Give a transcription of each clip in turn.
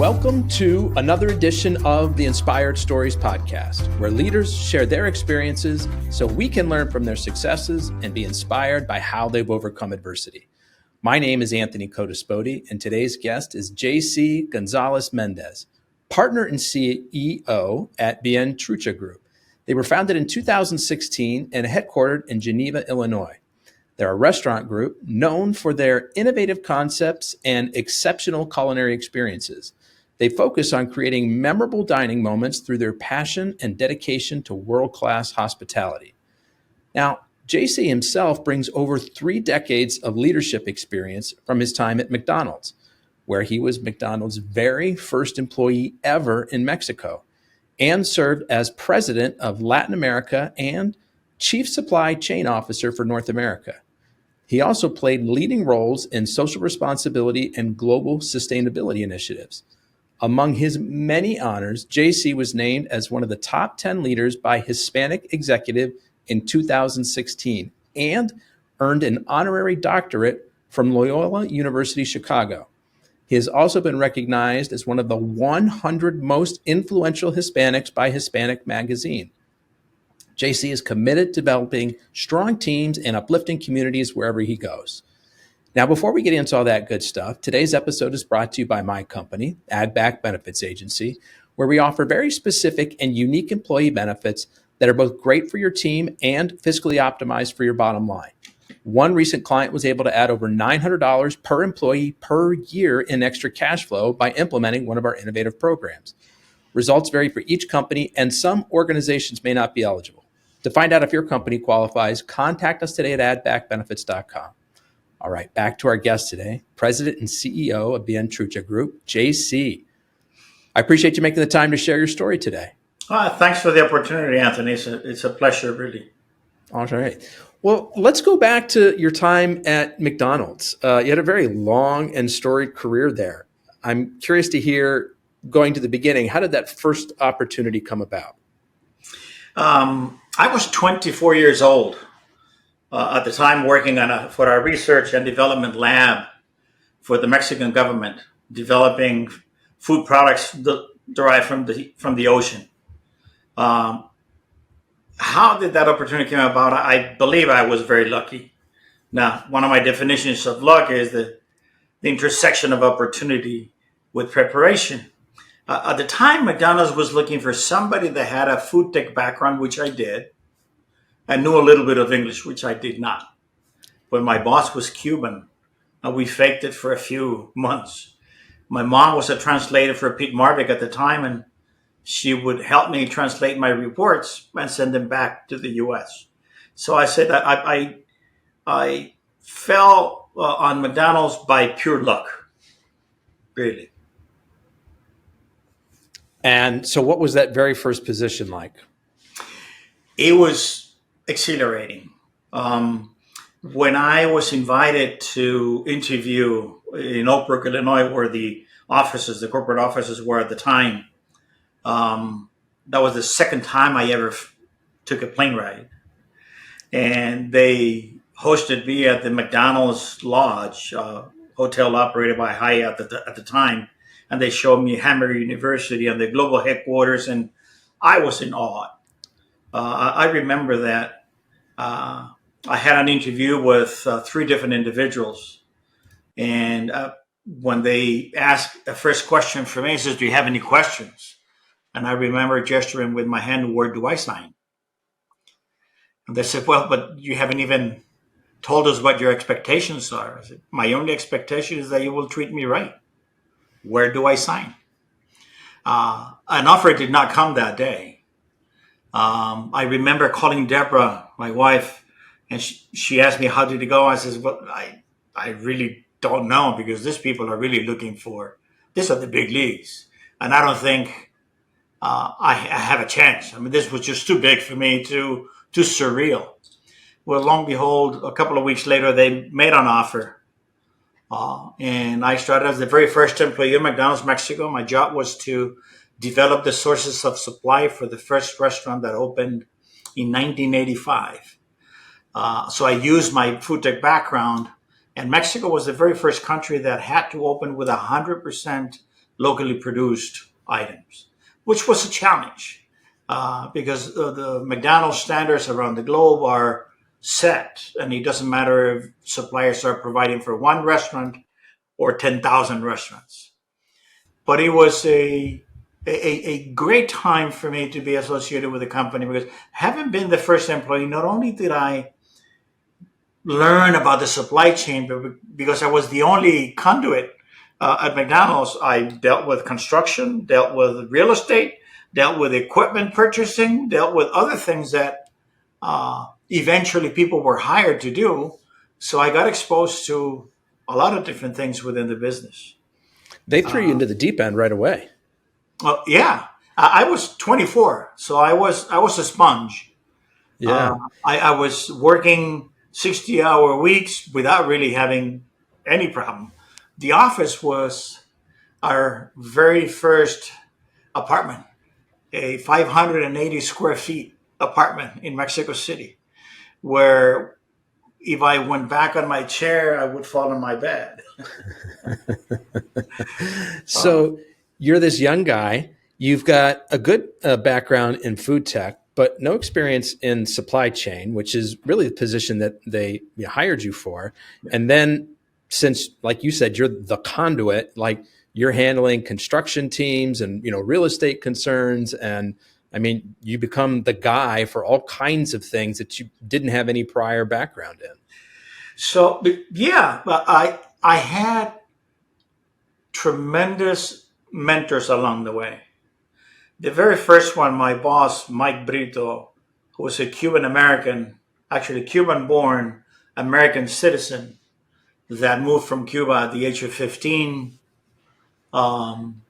Welcome to another edition of the Inspired Stories podcast, where leaders share their experiences so we can learn from their successes and be inspired by how they've overcome adversity. My name is Anthony Codispoti, and today's guest is JC Gonzalez-Mendez, partner and CEO at Bien Trucha Group. They were founded in 2016 and headquartered in Geneva, Illinois. They're a restaurant group known for their innovative concepts and exceptional culinary experiences. They focus on creating memorable dining moments through their passion and dedication to world-class hospitality. Now, JC himself brings over 3 decades of leadership experience from his time at McDonald's, where he was McDonald's very first employee ever in Mexico, and served as president of Latin America and chief supply chain officer for North America. He also played leading roles in social responsibility and global sustainability initiatives. Among his many honors, JC was named as one of the top 10 leaders by Hispanic Executive in 2016 and earned an honorary doctorate from Loyola University Chicago. He has also been recognized as one of the 100 most influential Hispanics by Hispanic Magazine. JC is committed to developing strong teams and uplifting communities wherever he goes. Now, before we get into all that good stuff, today's episode is brought to you by my company, Add Back Benefits Agency, where we offer very specific and unique employee benefits that are both great for your team and fiscally optimized for your bottom line. One recent client was able to add over $900 per employee per year in extra cash flow by implementing one of our innovative programs. Results vary for each company, and some organizations may not be eligible. To find out if your company qualifies, contact us today at addbackbenefits.com. All right, back to our guest today, President and CEO of Bien Trucha Group, JC. I appreciate you making the time to share your story today. Thanks for the opportunity, Anthony. It's a pleasure, really. All right. Well, let's go back to your time at McDonald's. You had a very long and storied career there. I'm curious to hear, going to the beginning, how did that first opportunity come about? I was 24 years old at the time, working for our research and development lab for the Mexican government, developing food products derived from the ocean. How did that opportunity come about? I believe I was very lucky. Now, one of my definitions of luck is the intersection of opportunity with preparation. At the time, McDonald's was looking for somebody that had a food tech background, which I did, and knew a little bit of English, which I did not. But my boss was Cuban, and we faked it for a few months. My mom was a translator for Pete Marvick at the time, and she would help me translate my reports and send them back to the U.S. So I said that I fell on McDonald's by pure luck, really. And so what was that very first position like? It was exhilarating. When I was invited to interview in Oak Brook, Illinois, where the corporate offices were at the time, that was the second time I ever took a plane ride. And they hosted me at the McDonald's Lodge, hotel operated by Hyatt at the time. And they showed me Hamburg University and the global headquarters, and I was in awe. I remember that I had an interview with 3 different individuals, and when they asked the first question for me, he says, "Do you have any questions?" And I remember gesturing with my hand, "Where do I sign?" And they said, "Well, but you haven't even told us what your expectations are." I said, "My only expectation is that you will treat me right. Where do I sign?" An offer did not come that day. I remember calling Deborah, my wife, and she asked me, "How did it go?" I said, "Well, I really don't know, because these people are really these are the big leagues. And I don't think I have a chance. I mean, this was just too big for me, too surreal." Well, lo and behold, a couple of weeks later, they made an offer. And I started as the very first employee of McDonald's Mexico. My job was to develop the sources of supply for the first restaurant that opened in 1985. So I used my food tech background, and Mexico was the very first country that had to open with 100% locally produced items, which was a challenge because the McDonald's standards around the globe are set, and it doesn't matter if suppliers are providing for one restaurant or 10,000 restaurants. But it was a great time for me to be associated with the company because having been the first employee, not only did I learn about the supply chain, but because I was the only conduit at McDonald's, I dealt with construction, dealt with real estate, dealt with equipment purchasing, dealt with other things that eventually people were hired to do. So I got exposed to a lot of different things within the business. They threw you into the deep end right away. Well, yeah, I was 24, so I was a sponge. Uh, Yeah. I was working 60-hour weeks without really having any problem. The office was our very first apartment, a 580 square feet apartment in Mexico City, where if I went back on my chair, I would fall in my bed. So you're this young guy. You've got a good background in food tech, but no experience in supply chain, which is really the position that they hired you for. And then, since, like you said, you're the conduit, like you're handling construction teams and real estate concerns, and I mean, you become the guy for all kinds of things that you didn't have any prior background in. So yeah, but I had tremendous mentors along the way. The very first one, my boss, Mike Brito, who was a Cuban American, actually Cuban born American citizen that moved from Cuba at the age of 15. Um,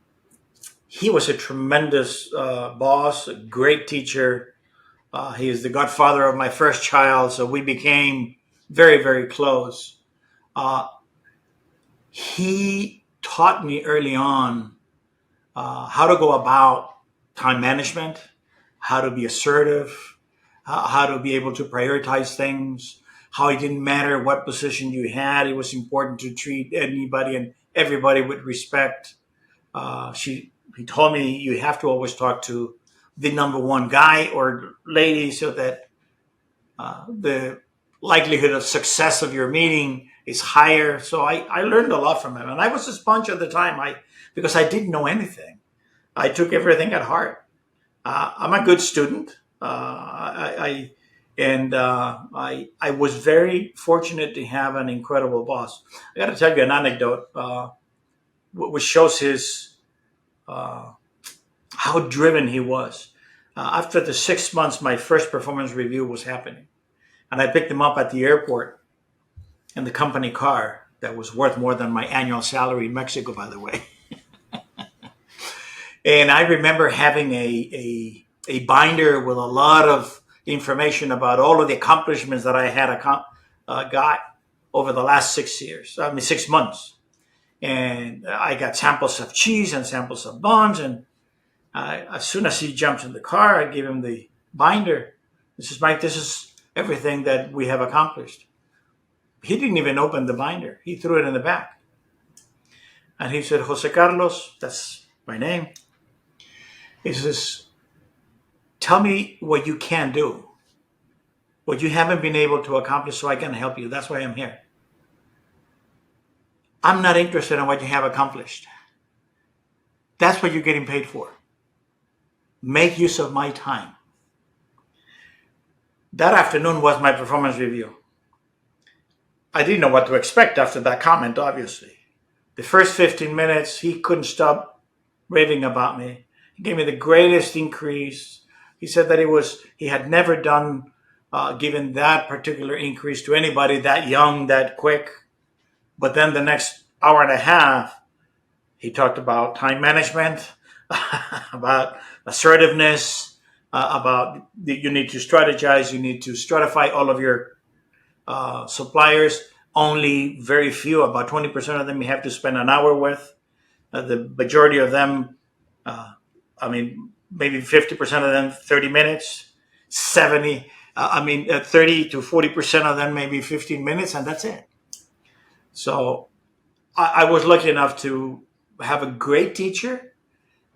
he was a tremendous boss, a great teacher. He is the godfather of my first child, so we became very, very close. Uh, he taught me early on how to go about time management, how to be assertive, how to be able to prioritize things, how it didn't matter what position you had. It was important to treat anybody and everybody with respect. He told me you have to always talk to the number one guy or lady so that the likelihood of success of your meeting is higher. So I learned a lot from him. And I was a sponge at the time because I didn't know anything. I took everything at heart. I'm a good student. I was very fortunate to have an incredible boss. I got to tell you an anecdote, which shows his how driven he was. After the 6 months, my first performance review was happening, and I picked him up at the airport in the company car that was worth more than my annual salary in Mexico, by the way. And I remember having a binder with a lot of information about all of the accomplishments that I had got over the last 6 months. And I got samples of cheese and samples of buns. And as soon as he jumps in the car, I give him the binder. This is Mike, this is everything that we have accomplished. He didn't even open the binder. He threw it in the back. And he said, Jose Carlos, that's my name. He says, tell me what you can do, what you haven't been able to accomplish so I can help you. That's why I'm here. I'm not interested in what you have accomplished. That's what you're getting paid for. Make use of my time. That afternoon was my performance review. I didn't know what to expect after that comment, obviously. The first 15 minutes, he couldn't stop raving about me. He gave me the greatest increase. He said that he had never done given that particular increase to anybody that young, that quick. But then the next hour and a half, he talked about time management, about assertiveness, about you need to strategize, you need to stratify all of your suppliers. Only very few, about 20% of them, you have to spend an hour with. The majority of them, maybe 50% of them, 30 minutes, 30 to 40% of them, maybe 15 minutes, and that's it. So I was lucky enough to have a great teacher,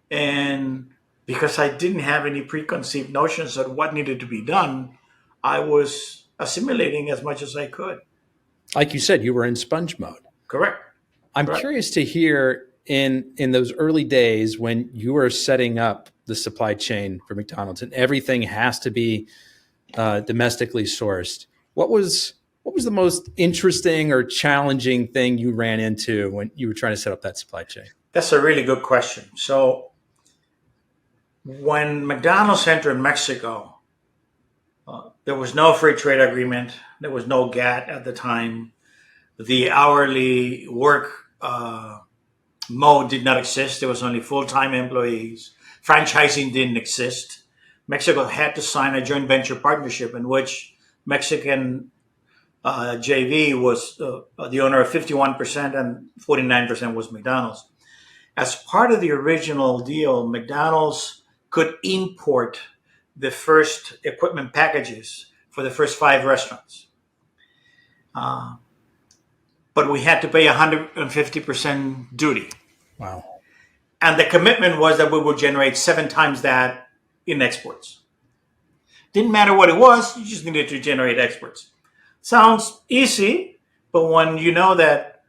and because I didn't have any preconceived notions of what needed to be done, I was assimilating as much as I could. Like you said, you were in sponge mode. Correct. I'm Correct. curious to hear in those early days when you were setting up the supply chain for McDonald's and everything has to be domestically sourced. What was the most interesting or challenging thing you ran into when you were trying to set up that supply chain? That's a really good question. So when McDonald's entered Mexico, there was no free trade agreement. There was no GATT at the time. The hourly work mode did not exist. There was only full-time employees. Franchising didn't exist. Mexico had to sign a joint venture partnership in which Mexican JV was the owner of 51% and 49% was McDonald's. As part of the original deal, McDonald's could import the first equipment packages for the first 5 restaurants. But we had to pay 150% duty. Wow. And the commitment was that we would generate 7 times that in exports. Didn't matter what it was, you just needed to generate exports. Sounds easy, but when you know that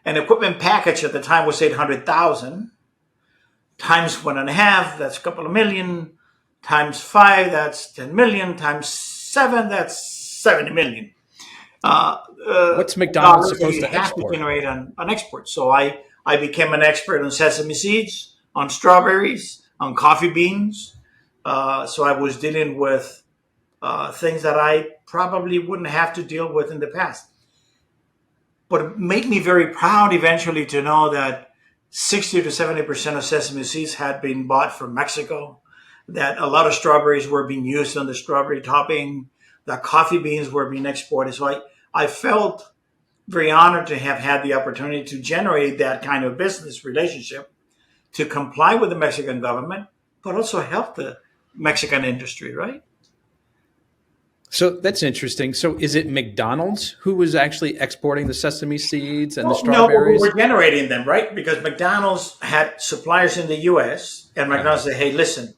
an equipment package at the time was 800,000, times 1.5, that's a couple of million, times 5, that's 10 million, times 7, that's 70 million. What's McDonald's supposed to have export? to generate on export. So I became an expert on sesame seeds, on strawberries, on coffee beans. So I was dealing with things that I probably wouldn't have to deal with in the past. But it made me very proud eventually to know that 60 to 70% of sesame seeds had been bought from Mexico, that a lot of strawberries were being used on the strawberry topping, that coffee beans were being exported. So I felt very honored to have had the opportunity to generate that kind of business relationship, to comply with the Mexican government, but also help the Mexican industry, right? So that's interesting. So is it McDonald's who was actually exporting the sesame seeds and the Well, no, but we strawberries? were generating them, right? Because McDonald's had suppliers in the U.S. and McDonald's said, "Hey, listen,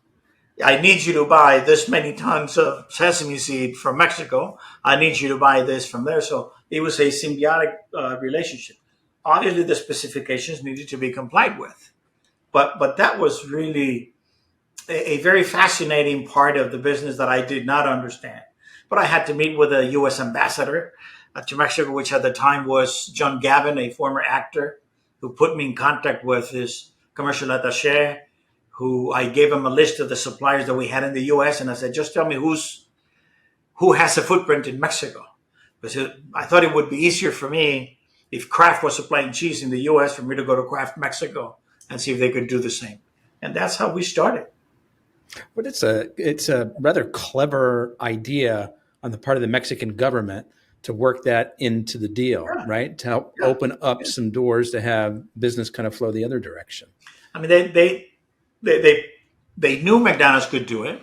I need you to buy this many tons of sesame seed from Mexico. I need you to buy this from there." So it was a symbiotic relationship. Obviously, the specifications needed to be complied with, but that was really a very fascinating part of the business that I did not understand. But I had to meet with a U.S. ambassador to Mexico, which at the time was John Gavin, a former actor, who put me in contact with his commercial attaché, who I gave him a list of the suppliers that we had in the U.S. And I said, just tell me who has a footprint in Mexico. Because I thought it would be easier for me if Kraft was supplying cheese in the U.S. for me to go to Kraft Mexico and see if they could do the same. And that's how we started. But it's a rather clever idea on the part of the Mexican government to work that into the deal, Yeah. right? To help open up some doors to have business kind of flow the other direction. I mean, they knew McDonald's could do it,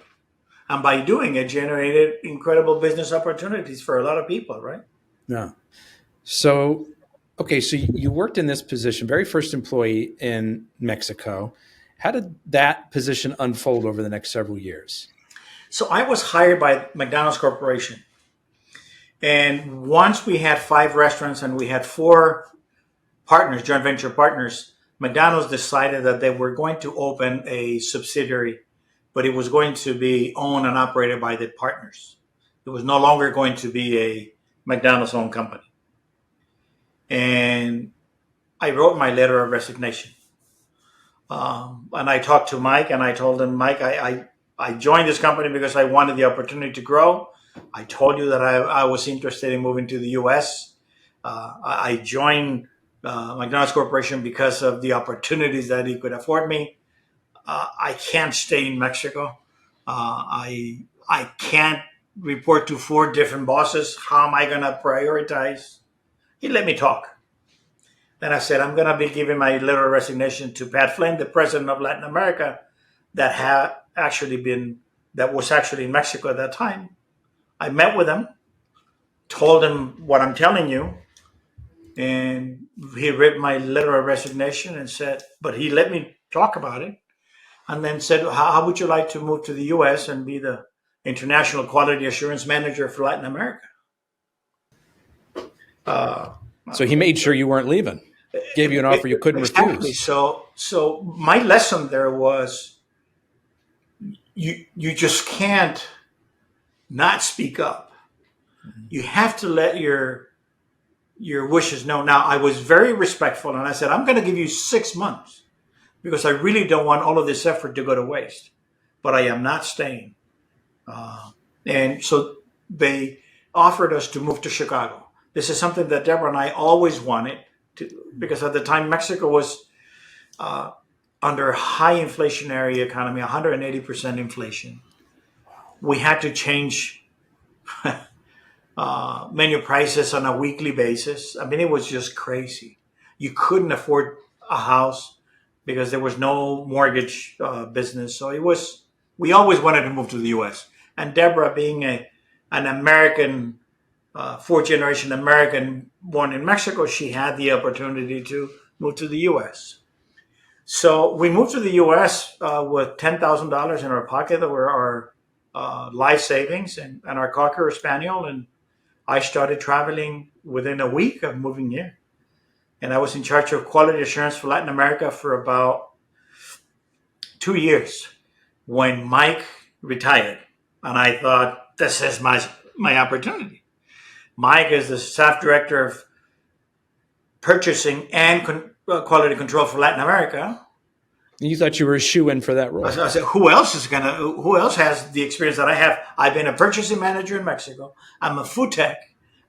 and by doing it, generated incredible business opportunities for a lot of people, right? Yeah. So, okay, so you worked in this position, very first employee in Mexico. How did that position unfold over the next several years? So I was hired by McDonald's Corporation, and once we had 5 restaurants and we had 4 partners, joint venture partners, McDonald's decided that they were going to open a subsidiary, but it was going to be owned and operated by the partners. It was no longer going to be a McDonald's owned company. And I wrote my letter of resignation. And I talked to Mike and I told him, Mike, I joined this company because I wanted the opportunity to grow. I told you that I was interested in moving to the U.S. I joined McDonald's Corporation because of the opportunities that he could afford me. I can't stay in Mexico. I can't report to 4 different bosses. How am I going to prioritize? He let me talk. Then I said, I'm going to be giving my letter of resignation to Pat Flynn, the president of Latin America, that was actually in Mexico at that time. I met with him, told him what I'm telling you, And he read my letter of resignation and said, but he let me talk about it, and then said, how would you like to move to the US and be the international quality assurance manager for Latin America? Uh, So he made sure you weren't leaving. Gave you an offer you couldn't exactly. refuse. So my lesson there was you just can't not speak up. You have to let your wishes know. Now, I was very respectful, and I said, I'm going to give you 6 months because I really don't want all of this effort to go to waste, but I am not staying. And so they offered us to move to Chicago. This is something that Deborah and I always wanted to, because at the time Mexico was under a high inflationary economy, 180% inflation. We had to change menu prices on a weekly basis. I mean, it was just crazy. You couldn't afford a house because there was no mortgage business. So it was, we always wanted to move to the US. And Deborah, being an American, fourth generation American born in Mexico, she had the opportunity to move to the US. So we moved to the US with $10,000 in our pocket that were our life savings and our Cocker Spaniel. And I started traveling within a week of moving here. And I was in charge of quality assurance for Latin America for about 2 years when Mike retired. And I thought, this is my opportunity. Mike is the staff director of purchasing and quality control for Latin America. You thought you were a shoe-in for that role. I said, who else has the experience that I have? I've been a purchasing manager in Mexico. I'm a food tech.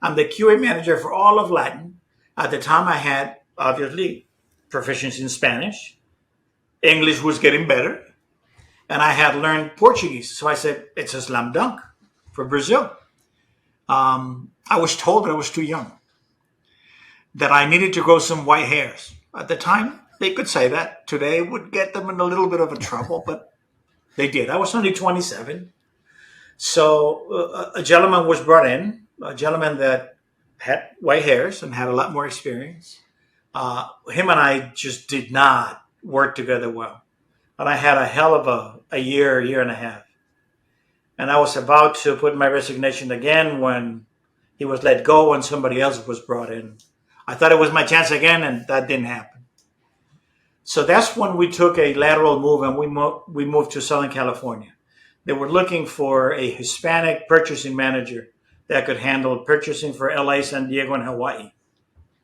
I'm the QA manager for all of Latin. At the time, I had, obviously, proficiency in Spanish. English was getting better. And I had learned Portuguese. So I said, it's a slam dunk for Brazil. I was told that I was too young, that I needed to grow some white hairs. At the time, they could say that. Today would get them in a little bit of a trouble, but they did. I was only 27. So a gentleman was brought in, a gentleman that had white hairs and had a lot more experience. Him and I just did not work together well. And I had a hell of a year and a half. And I was about to put my resignation again when he was let go and somebody else was brought in. I thought it was my chance again, and that didn't happen. So that's when we took a lateral move and we moved to Southern California. They were looking for a Hispanic purchasing manager that could handle purchasing for LA, San Diego, and Hawaii.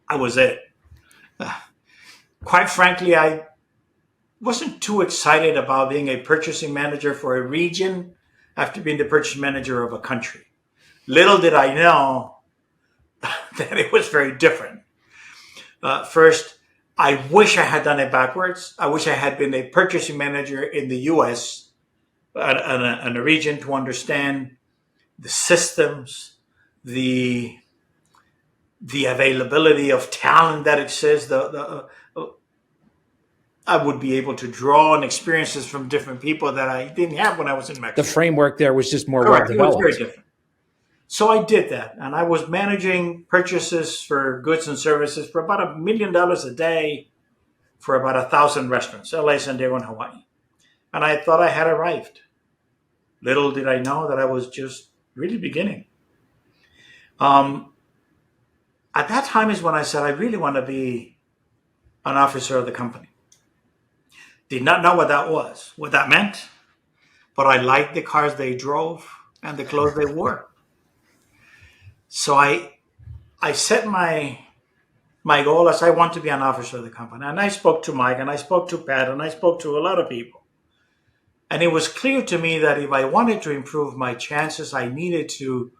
I was it. Quite frankly, I wasn't too excited about being a purchasing manager for a region after being the purchasing manager of a country. Little did I know that it was very different. First, I wish I had done it backwards. I wish I had been a purchasing manager in the US and a region to understand the systems, the availability of talent that exists. I would be able to draw on experiences from different people that I didn't have when I was in Mexico. The framework there was just more well Correct. It was developed. very different. So I did that, and I was managing purchases for goods and services for about $1 million a day for about 1,000 restaurants, LA, San Diego, and Hawaii. And I thought I had arrived. Little did I know that I was just really beginning. At that time is when I said, I really want to be an officer of the company. Did not know what that meant, but I liked the cars they drove and the clothes they wore. So I set my goal as I want to be an officer of the company. And I spoke to Mike, and I spoke to Pat, and I spoke to a lot of people. And it was clear to me that if I wanted to improve my chances, I needed to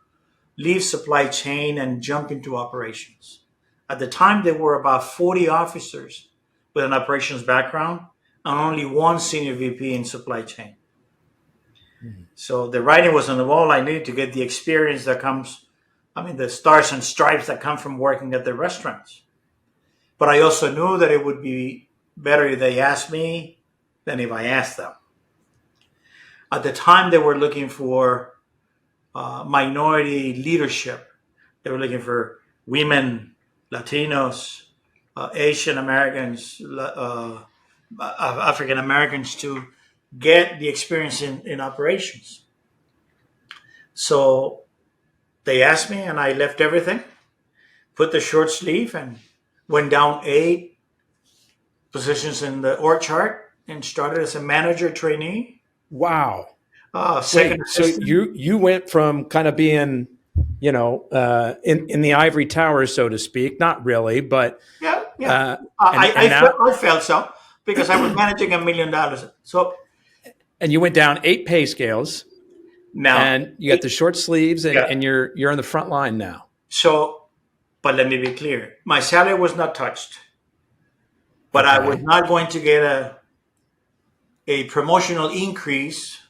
leave supply chain and jump into operations. At the time, there were about 40 officers with an operations background and only one senior VP in supply chain. So the writing was on the wall. I needed to get the experience that comes, the stars and stripes that come from working at the restaurants. But I also knew that it would be better if they asked me than if I asked them. At the time, they were looking for minority leadership. They were looking for women Latinos, Asian Americans, African Americans to get the experience in operations. So they asked me, and I left everything, put the short sleeve, and went down 8 positions in the org chart and started as a manager trainee, Wow. second Wait, so assistant. you went from kind of being, in the ivory tower, so to speak, not really, but Yeah, yeah. uh, and I, and I, felt, now I felt so because I was managing $1 million. So and you went down 8 pay scales, now, and you got the short sleeves, and yeah. and you're on the front line now. So, but let me be clear: my salary was not touched, but I was Okay. not going to get a promotional increase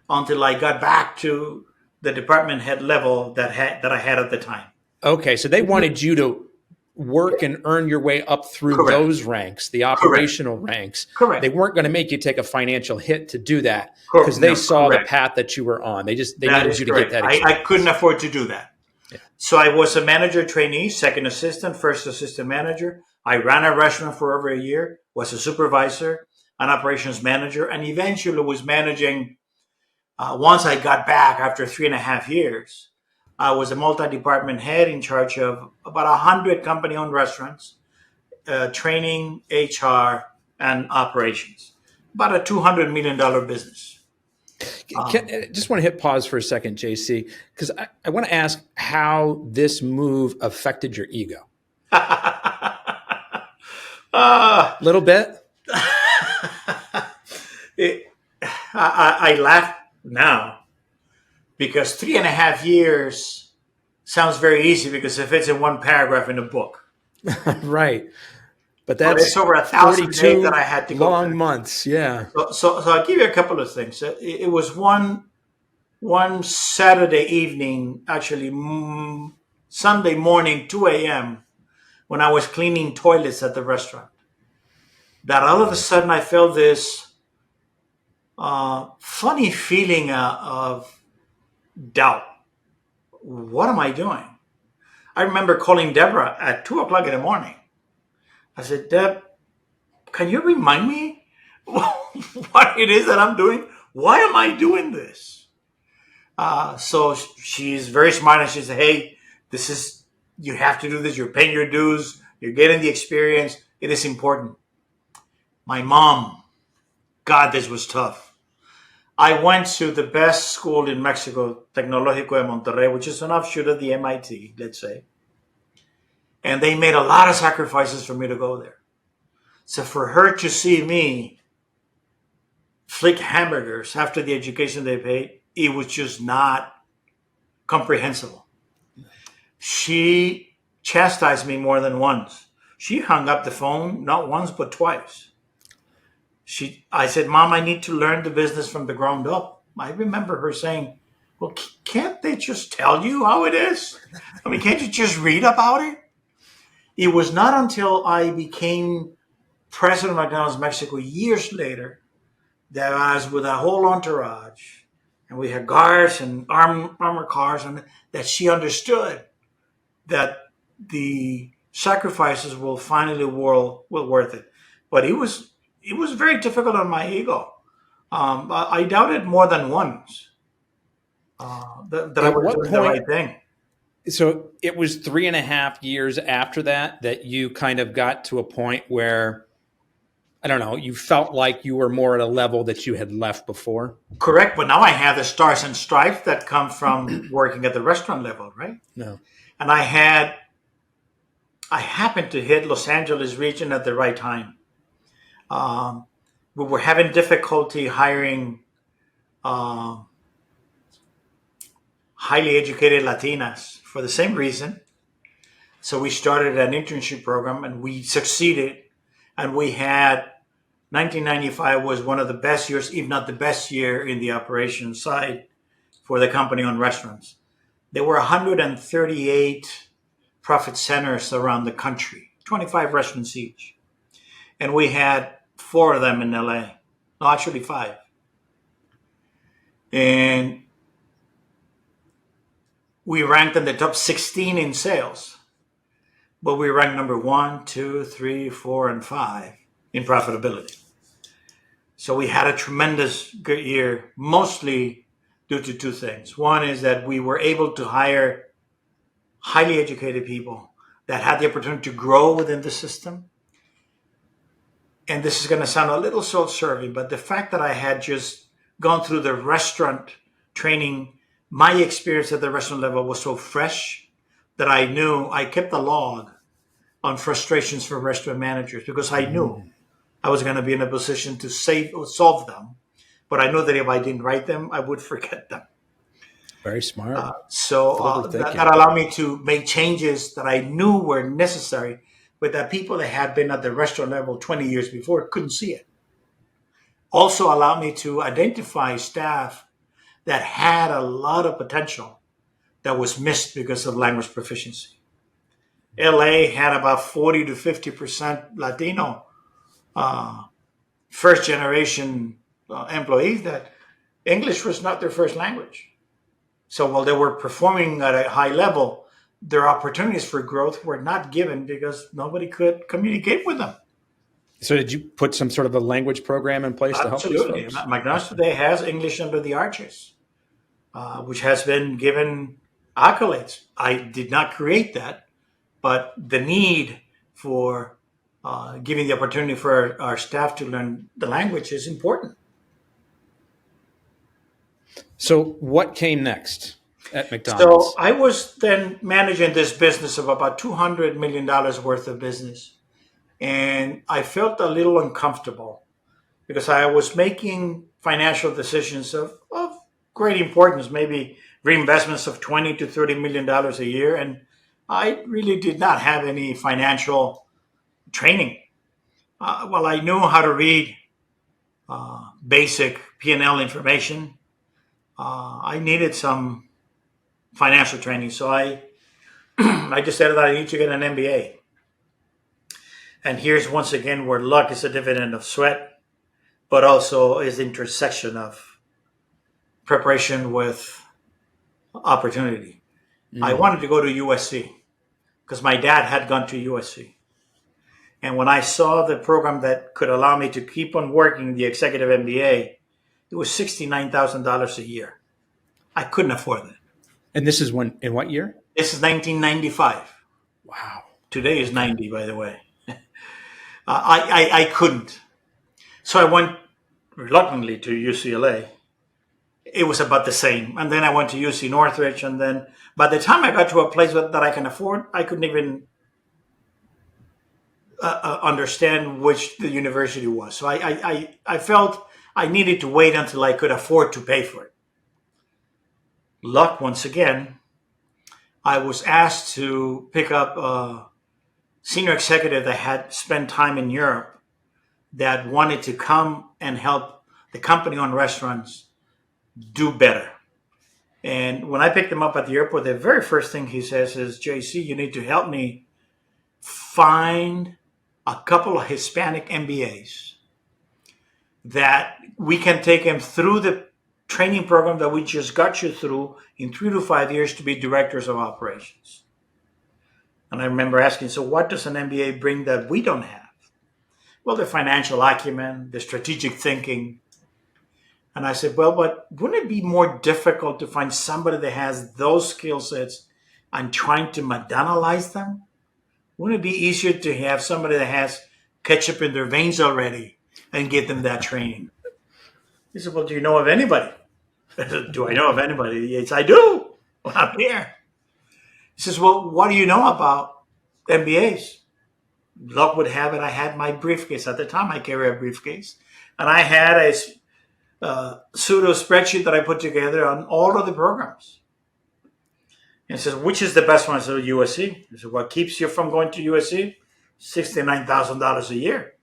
until I got back to the department head level that I had at the time. Okay, so they wanted you to work and earn your way up through Correct. those ranks, the Correct. operational ranks. They Correct. weren't going to make you take a financial hit to do that because they No, saw the correct. path that you were on. They That needed is you to get correct. that I couldn't experience. afford to do that. Yeah. So I was a manager trainee, second assistant, first assistant manager. I ran a restaurant for over a year, was a supervisor, an operations manager, and eventually was managing. Once I got back after 3.5 years, I was a multi-department head in charge of about 100 company-owned restaurants, training, HR, and operations. About a $200 million business. Just want to hit pause for a second, JC, because I want to ask how this move affected your ego. uh, A little bit. it, I laugh now because 3.5 years sounds very easy because it fits in one paragraph in a book. Right. But But it's that's over 1,000 days that I 42 had to go long through. months. Yeah. So I'll give you a couple of things. It was one Saturday evening, actually Sunday morning, 2 a.m., when I was cleaning toilets at the restaurant, that all of a sudden I felt this funny feeling of doubt. What am I doing? I remember calling Deborah at 2 o'clock in the morning. I said, Deb, can you remind me what it is that I'm doing? Why am I doing this? So she's very smart and she said, hey, this is, you have to do this. You're paying your dues. You're getting the experience. It is important. My mom, God, this was tough. I went to the best school in Mexico, Tecnológico de Monterrey, which is an offshoot of the MIT, let's say. And they made a lot of sacrifices for me to go there. So for her to see me flick hamburgers after the education they paid, it was just not comprehensible. She chastised me more than once. She hung up the phone not once but twice. I said, Mom, I need to learn the business from the ground up. I remember her saying, well, can't they just tell you how it is? I mean, can't you just read about it? It was not until I became president of McDonald's Mexico years later that I was with a whole entourage and we had guards and armored cars, and that she understood that the sacrifices will finally will worth it. But it was very difficult on my ego. I doubted more than once that I At was what doing the point? right thing. So it was 3.5 years after that you kind of got to a point where, I don't know, you felt like you were more at a level that you had left before. Correct, but now I have the stars and stripes that come from working at the restaurant level, right? No. And I happened to hit Los Angeles region at the right time. Um, we were having difficulty hiring uh, highly educated Latinas for the same reason. So we started an internship program and we succeeded. And we had 1995 was one of the best years, if not the best year in the operations side for the company on restaurants. There were 138 profit centers around the country, 25 restaurants each. And we had 4 of them in LA. No, actually 5. And we ranked in the top 16 in sales. but we ranked number 1, 2, 3, 4, and 5 in profitability. So we had a tremendous good year, mostly due to two things. One is that we were able to hire highly educated people that had the opportunity to grow within the system. And this is going to sound a little self-serving, but the fact that I had just gone through the restaurant training, my experience at the restaurant level was so fresh that I knew I kept a log on frustrations for restaurant managers because I knew I was going to be in a position to solve them. But I knew that if I didn't write them, I would forget them. Very smart. That allowed me to make changes that I knew were necessary, but that people that had been at the restaurant level 20 years before couldn't see it. Also allowed me to identify staff that had a lot of potential that was missed because of language proficiency. LA had about 40 to 50% Latino first generation employees that English was not their first language. So while they were performing at a high level, their opportunities for growth were not given because nobody could communicate with them. So did you put some sort of a language program in place to help these folks? McDonald's today has English under the arches, which has been given accolades. I did not create that, but the need for giving the opportunity for our staff to learn the language is important. So what came next at McDonald's? So I was then managing this business of about $200 million worth of business. And I felt a little uncomfortable because I was making financial decisions of great importance, maybe reinvestments of $20 to $30 million a year. And I really did not have any financial training. Well, I knew how to read basic P&L information. I needed some financial training. So I decided that I need to get an MBA. And here's once again where luck is a dividend of sweat, but also is the intersection of preparation with opportunity. I wanted to go to USC because my dad had gone to USC. And when I saw the program that could allow me to keep on working the executive MBA, it was $69,000 a year. I couldn't afford that. And this is in what year? This is 1995. Wow. Today is 90, by the way. I couldn't. So I went reluctantly to UCLA. It was about the same. And then I went to UC Northridge. And then by the time I got to a place that I can afford, I couldn't even understand which the university was. So I felt I needed to wait until I could afford to pay for it. Luck, once again, I was asked to pick up a senior executive that had spent time in Europe that wanted to come and help the company-owned restaurants do better. And when I picked him up at the airport, the very first thing he says is, JC, you need to help me find a couple of Hispanic MBAs that we can take him through the training program that we just got you through in 3 to 5 years to be directors of operations. And I remember asking, so what does an MBA bring that we don't have? Well, the financial acumen, the strategic thinking. And I said, well, but wouldn't it be more difficult to find somebody that has those skill sets and trying to McDonald'ize them? Wouldn't it be easier to have somebody that has ketchup in their veins already and get them that training? He said, well, do you know of anybody? I said, do I know of anybody? Yes, I do. Well, I'm here. He says, well, what do you know about MBAs? Luck would have it, I had my briefcase. At the time, I carry a briefcase. And I had a pseudo spreadsheet that I put together on all of the programs. And he says, which is the best one? I said, USC. He said, what keeps you from going to USC? $69,000 a year.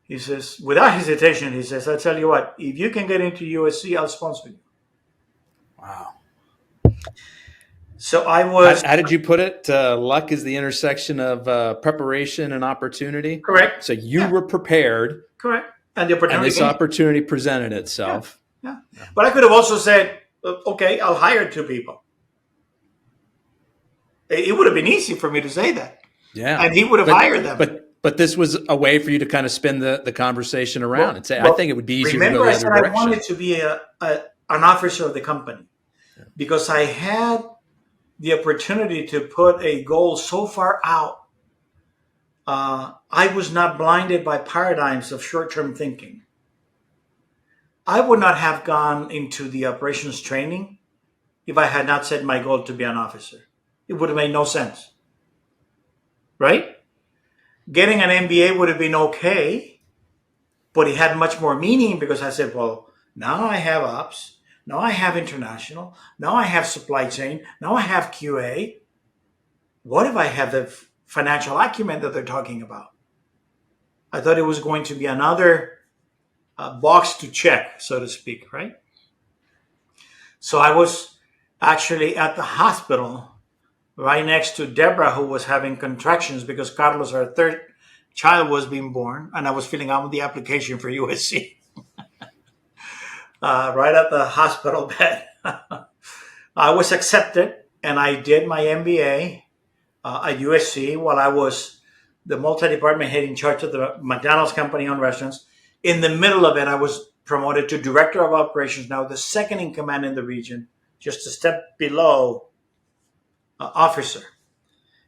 He says, without hesitation, he says, I tell you what, if you can get into USC, I'll sponsor you. Wow. So I was... How did you put it? Luck is the intersection of preparation and opportunity. Correct. So you were prepared. Correct. And the opportunity. And this opportunity presented itself. Yeah. But I could have also said, okay, I'll hire 2 people. It would have been easy for me to say that. Yeah. and he would have hired them. But this was a way for you to kind of spin the conversation around and say, I think it would be easier to go remember, the I other said I direction. wanted to be an officer of the company because I had the opportunity to put a goal so far out. I was not blinded by paradigms of short-term thinking. I would not have gone into the operations training if I had not set my goal to be an officer. It would have made no sense, right? Getting an MBA would have been okay, but it had much more meaning because I said, well, now I have ops, now I have international, now I have supply chain, now I have QA. What if I have the financial acumen that they're talking about? I thought it was going to be another box to check, so to speak, right? So I was actually at the hospital right next to Deborah, who was having contractions because Carlos, our third child, was being born, and I was filling out the application for USC right at the hospital bed. I was accepted, and I did my MBA at USC while I was the multi-department head in charge of the McDonald's company-owned restaurants. In the middle of it, I was promoted to director of operations, now the second in command in the region, just a step below officer.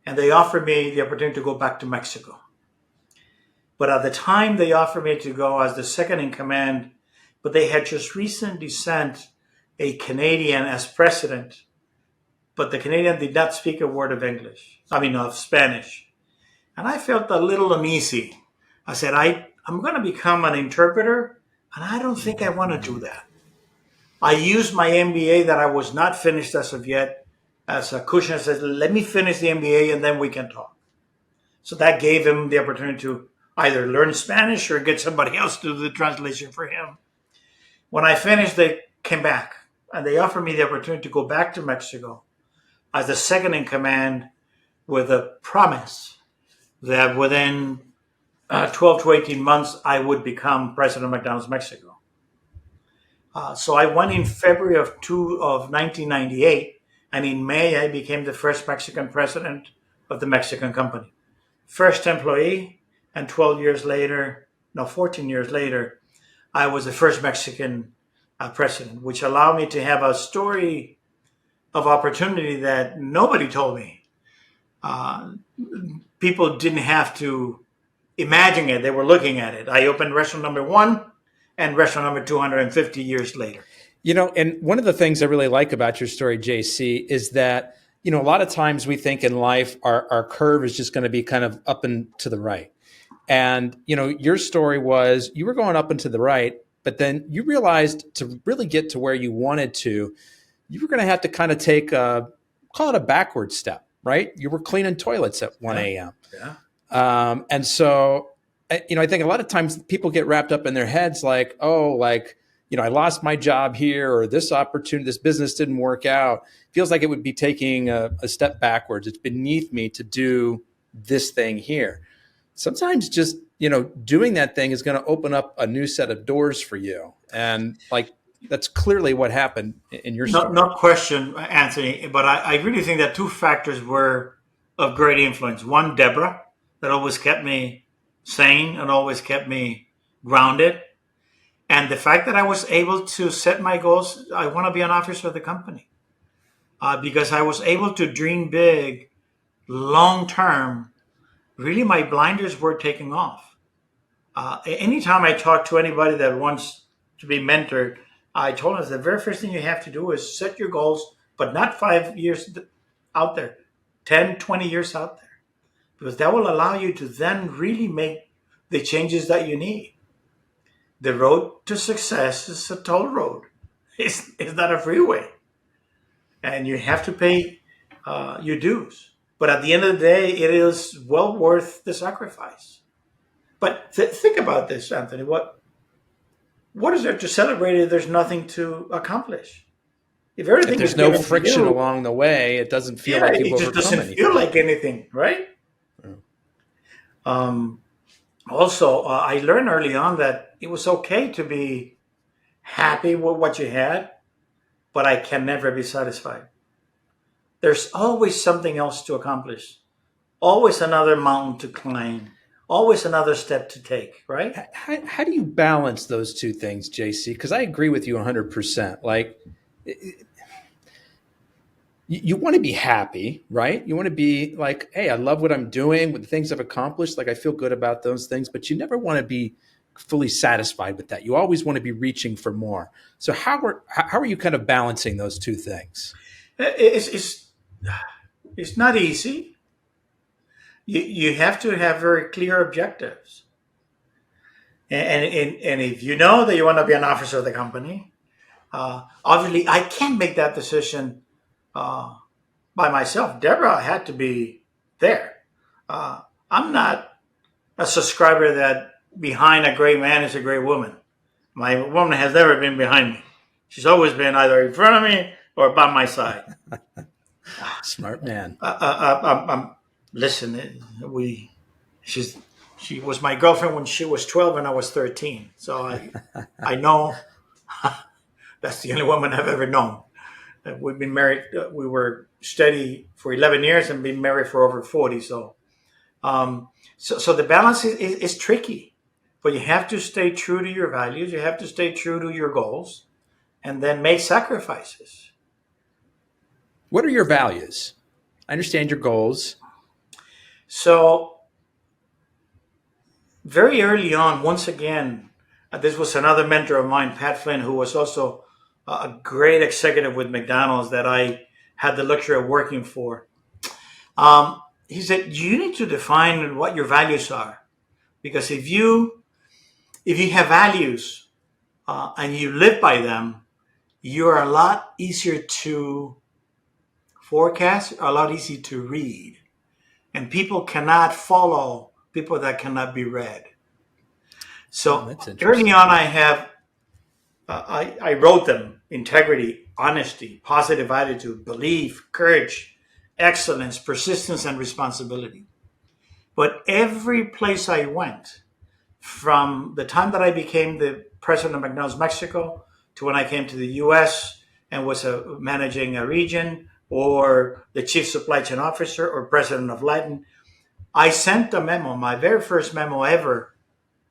And they offered me the opportunity to go back to Mexico. But at the time, they offered me to go as the second in command, but they had just recently sent a Canadian as president, but the Canadian did not speak a word of of Spanish. And I felt a little uneasy. I said, I'm going to become an interpreter, and I don't think I want to do that. I used my MBA that I was not finished as of yet as a cushion. I said, let me finish the MBA and then we can talk. So that gave him the opportunity to either learn Spanish or get somebody else to do the translation for him. When I finished, they came back and they offered me the opportunity to go back to Mexico as the second in command with a promise that within 12 to 18 months, I would become president of McDonald's Mexico. So I went in February of 1998, and in May, I became the first Mexican president of the Mexican company. First employee, and 14 years later, I was the first Mexican president, which allowed me to have a story of opportunity that nobody told me. People didn't have to imagine it. They were looking at it. I opened restaurant number 1 and restaurant number 250 years later. And one of the things I really like about your story, JC, is that, a lot of times we think in life our curve is just going to be kind of up and to the right. And, your story was you were going up and to the right, but then you realized to really get to where you wanted to, you were going to have to kind of take call it a backward step, right? You were cleaning toilets at 1 a.m. Yeah. And so, I think a lot of times people get wrapped up in their heads like, I lost my job here, or this opportunity, this business didn't work out. Feels like it would be taking a step backwards. It's beneath me to do this thing here. Sometimes just, doing that thing is going to open up a new set of doors for you. And that's clearly what happened in your story. No question, Anthony, but I really think that 2 factors were of great influence. One, Deborah, that always kept me sane and always kept me grounded. And the fact that I was able to set my goals, I want to be an officer of the company because I was able to dream big, long term. Really, my blinders were taking off. Anytime I talk to anybody that wants to be mentored, I told them the very first thing you have to do is set your goals, but not 5 years out there, 10, 20 years out there, because that will allow you to then really make the changes that you need. The road to success is a toll road. It's not a freeway. And you have to pay your dues. But at the end of the day, it is well worth the sacrifice. But think about this, Anthony. What is there to celebrate if there's nothing to accomplish? If everything there's is no given friction to you, along the way, it doesn't feel like you've it just overcome doesn't anything. feel like anything, right? Also, I learned early on that it was okay to be happy with what you had, but I can never be satisfied. There's always something else to accomplish. always another mountain to climb, always another step to take, right? How do you balance those two things, JC? Because I agree with you 100%. Like, you want to be happy, right? You want to be like, hey, I love what I'm doing with the things I've accomplished. Like, I feel good about those things, but you never want to be fully satisfied with that. You always want to be reaching for more. So how are you kind of balancing those two things? It's not easy. You have to have very clear objectives. And if you know that you want to be an officer of the company, obviously I can't make that decision uh, by myself. Deborah had to be there. I'm not a subscriber that behind a great man is a great woman. My woman has never been behind me. She's always been either in front of me or by my side. Smart man. Listen, she's she was my girlfriend when she was 12 and I was 13. So I know that's the only woman I've ever known. We've been married. We were steady for 11 years and been married for over 40. So the balance is tricky, but you have to stay true to your values. You have to stay true to your goals, and then make sacrifices. What are your values? I understand your goals. So very early on, once again, this was another mentor of mine, Pat Flynn, who was also a great executive with McDonald's that I had the luxury of working for. He said, you need to define what your values are. Because if you have values and you live by them, you're a lot easier to forecast, a lot easier to read. And people cannot follow people that cannot be read. So early on, I wrote them: integrity, honesty, positive attitude, belief, courage, excellence, persistence, and responsibility. But every place I went, from the time that I became the president of McDonald's Mexico to when I came to the US and was managing a region, or the chief supply chain officer or president of Latin, I sent a memo. My very first memo ever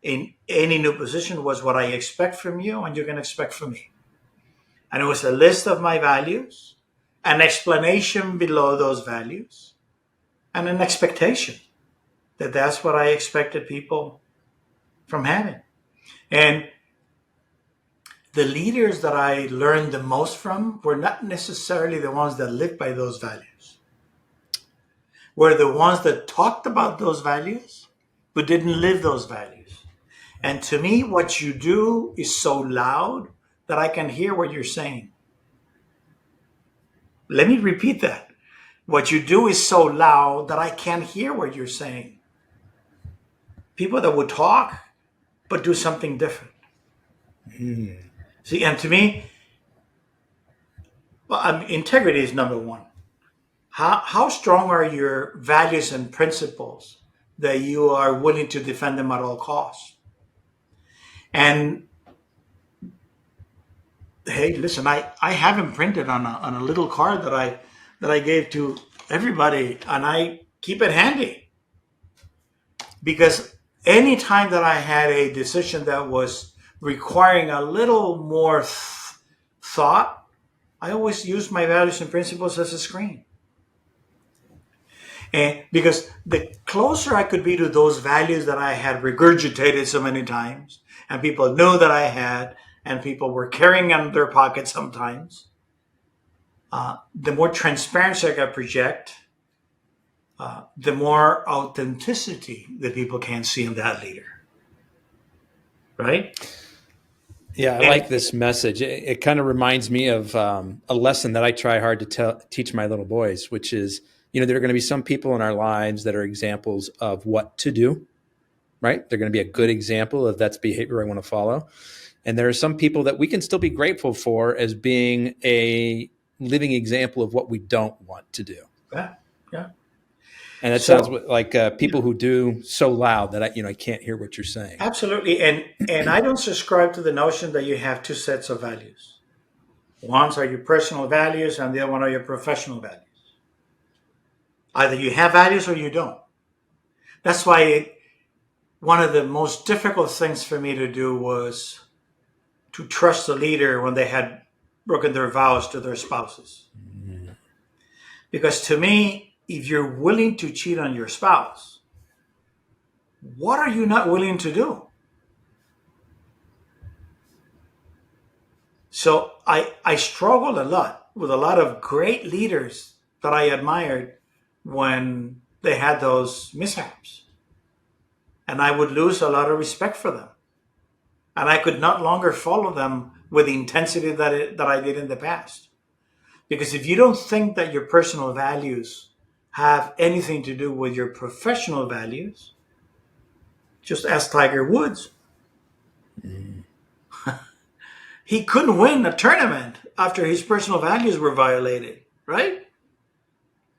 in any new position was what I expect from you and you can expect from me. And it was a list of my values, an explanation below those values, and an expectation that that's what I expected people from having. And the leaders that I learned the most from were not necessarily the ones that lived by those values, were the ones that talked about those values but didn't live those values. And to me, what you do is so loud that I can hear what you're saying. Let me repeat that. What you do is so loud that I can't hear what you're saying. People that would talk but do something different. See, and to me, integrity is number one. How strong are your values and principles that you are willing to defend them at all costs? And hey, listen, I have them printed on a little card that I gave to everybody, and I keep it handy because any time that I had a decision that was requiring a little more thought, I always use my values and principles as a screen. And because the closer I could be to those values that I had regurgitated so many times, and people knew that I had, and people were carrying in their pockets sometimes, the more transparency I could project, the more authenticity that people can see in that leader. Right? Yeah, I like this message. It kind of reminds me of a lesson that I try hard to teach my little boys, which is, there are going to be some people in our lives that are examples of what to do, right? They're going to be a good example of that's behavior I want to follow. And there are some people that we can still be grateful for as being a living example of what we don't want to do. Yeah, yeah. And that sounds like people who do so loud that I can't hear what you're saying. Absolutely. And I don't subscribe to the notion that you have two sets of values. One are your personal values and the other one are your professional values. Either you have values or you don't. That's why one of the most difficult things for me to do was to trust the leader when they had broken their vows to their spouses. Because to me, if you're willing to cheat on your spouse, what are you not willing to do? So I struggled a lot with a lot of great leaders that I admired when they had those mishaps. And I would lose a lot of respect for them. And I could not longer follow them with the intensity that I did in the past. Because if you don't think that your personal values have anything to do with your professional values, just ask Tiger Woods. He couldn't win a tournament after his personal values were violated, right?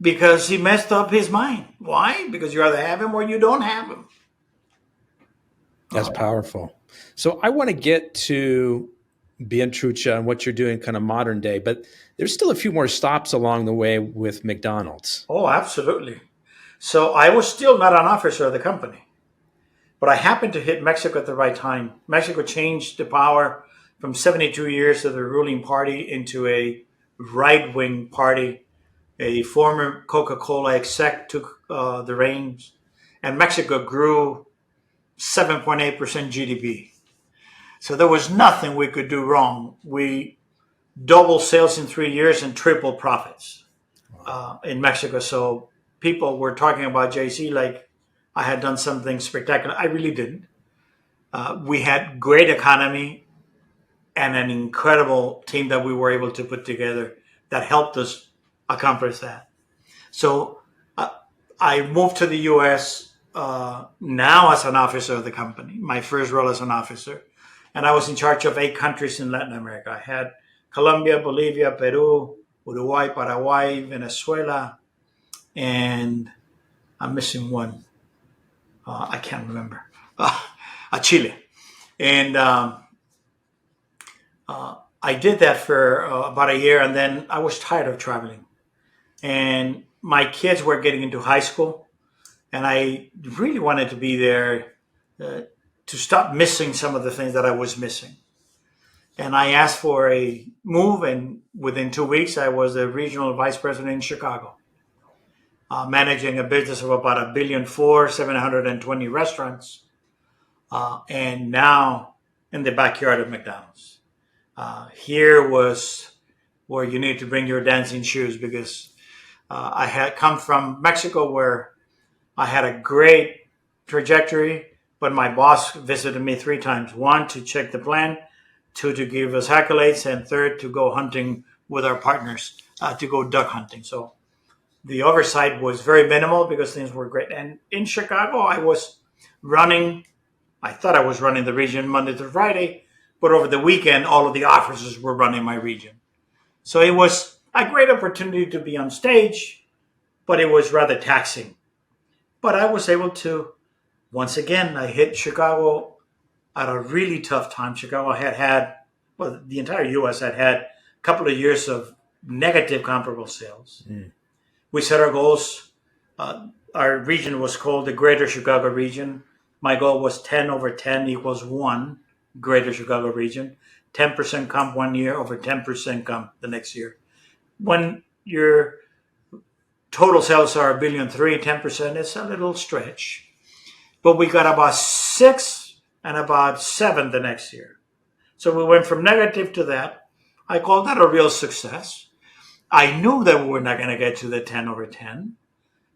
Because he messed up his mind. Why? Because you either have him or you don't have him. That's powerful. So I want to get to Bien Trucha and what you're doing kind of modern day, but there's still a few more stops along the way with McDonald's. Oh, absolutely. So I was still not an officer of the company, but I happened to hit Mexico at the right time. Mexico changed the power from 72 years of the ruling party into a right-wing party. A former Coca-Cola exec took the reins, and Mexico grew 7.8% GDP. So there was nothing we could do wrong. We doubled sales in 3 years and tripled profits in Mexico. So people were talking about JC like I had done something spectacular. I really didn't. We had great economy and an incredible team that we were able to put together that helped us accomplish that. So I moved to the U.S. Now as an officer of the company, my first role as an officer. And I was in charge of 8 countries in Latin America. I had Colombia, Bolivia, Peru, Uruguay, Paraguay, Venezuela, and I'm missing one. I can't remember. Chile. And I did that for about a year, and then I was tired of traveling. And my kids were getting into high school, and I really wanted to be there to stop missing some of the things that I was missing. And I asked for a move, and within 2 weeks, I was the regional vice president in Chicago, managing a business of about $1.4 billion, 720 restaurants, and now in the backyard of McDonald's. Here was where you need to bring your dancing shoes, because I had come from Mexico where I had a great trajectory, but my boss visited me 3 times. 1, to check the plan, 2, to give us accolades, and 3rd, to go hunting with our partners, to go duck hunting. So the oversight was very minimal because things were great. And in Chicago, I thought I was running the region Monday through Friday, but over the weekend, all of the officers were running my region. So it was a great opportunity to be on stage, but it was rather taxing. But I was able to, once again, I hit Chicago at a really tough time. Chicago well, the entire U.S. had a couple of years of negative comparable sales. We set our goals. Our region was called the Greater Chicago Region. My goal was 10 over 10 equals 1 Greater Chicago Region. 10% comp 1 year over 10% comp the next year. When your total sales are $1.3 billion, 10% is a little stretch. But we got about 6 and about 7 the next year. So we went from negative to that. I call that a real success. I knew that we were not going to get to the 10 over 10,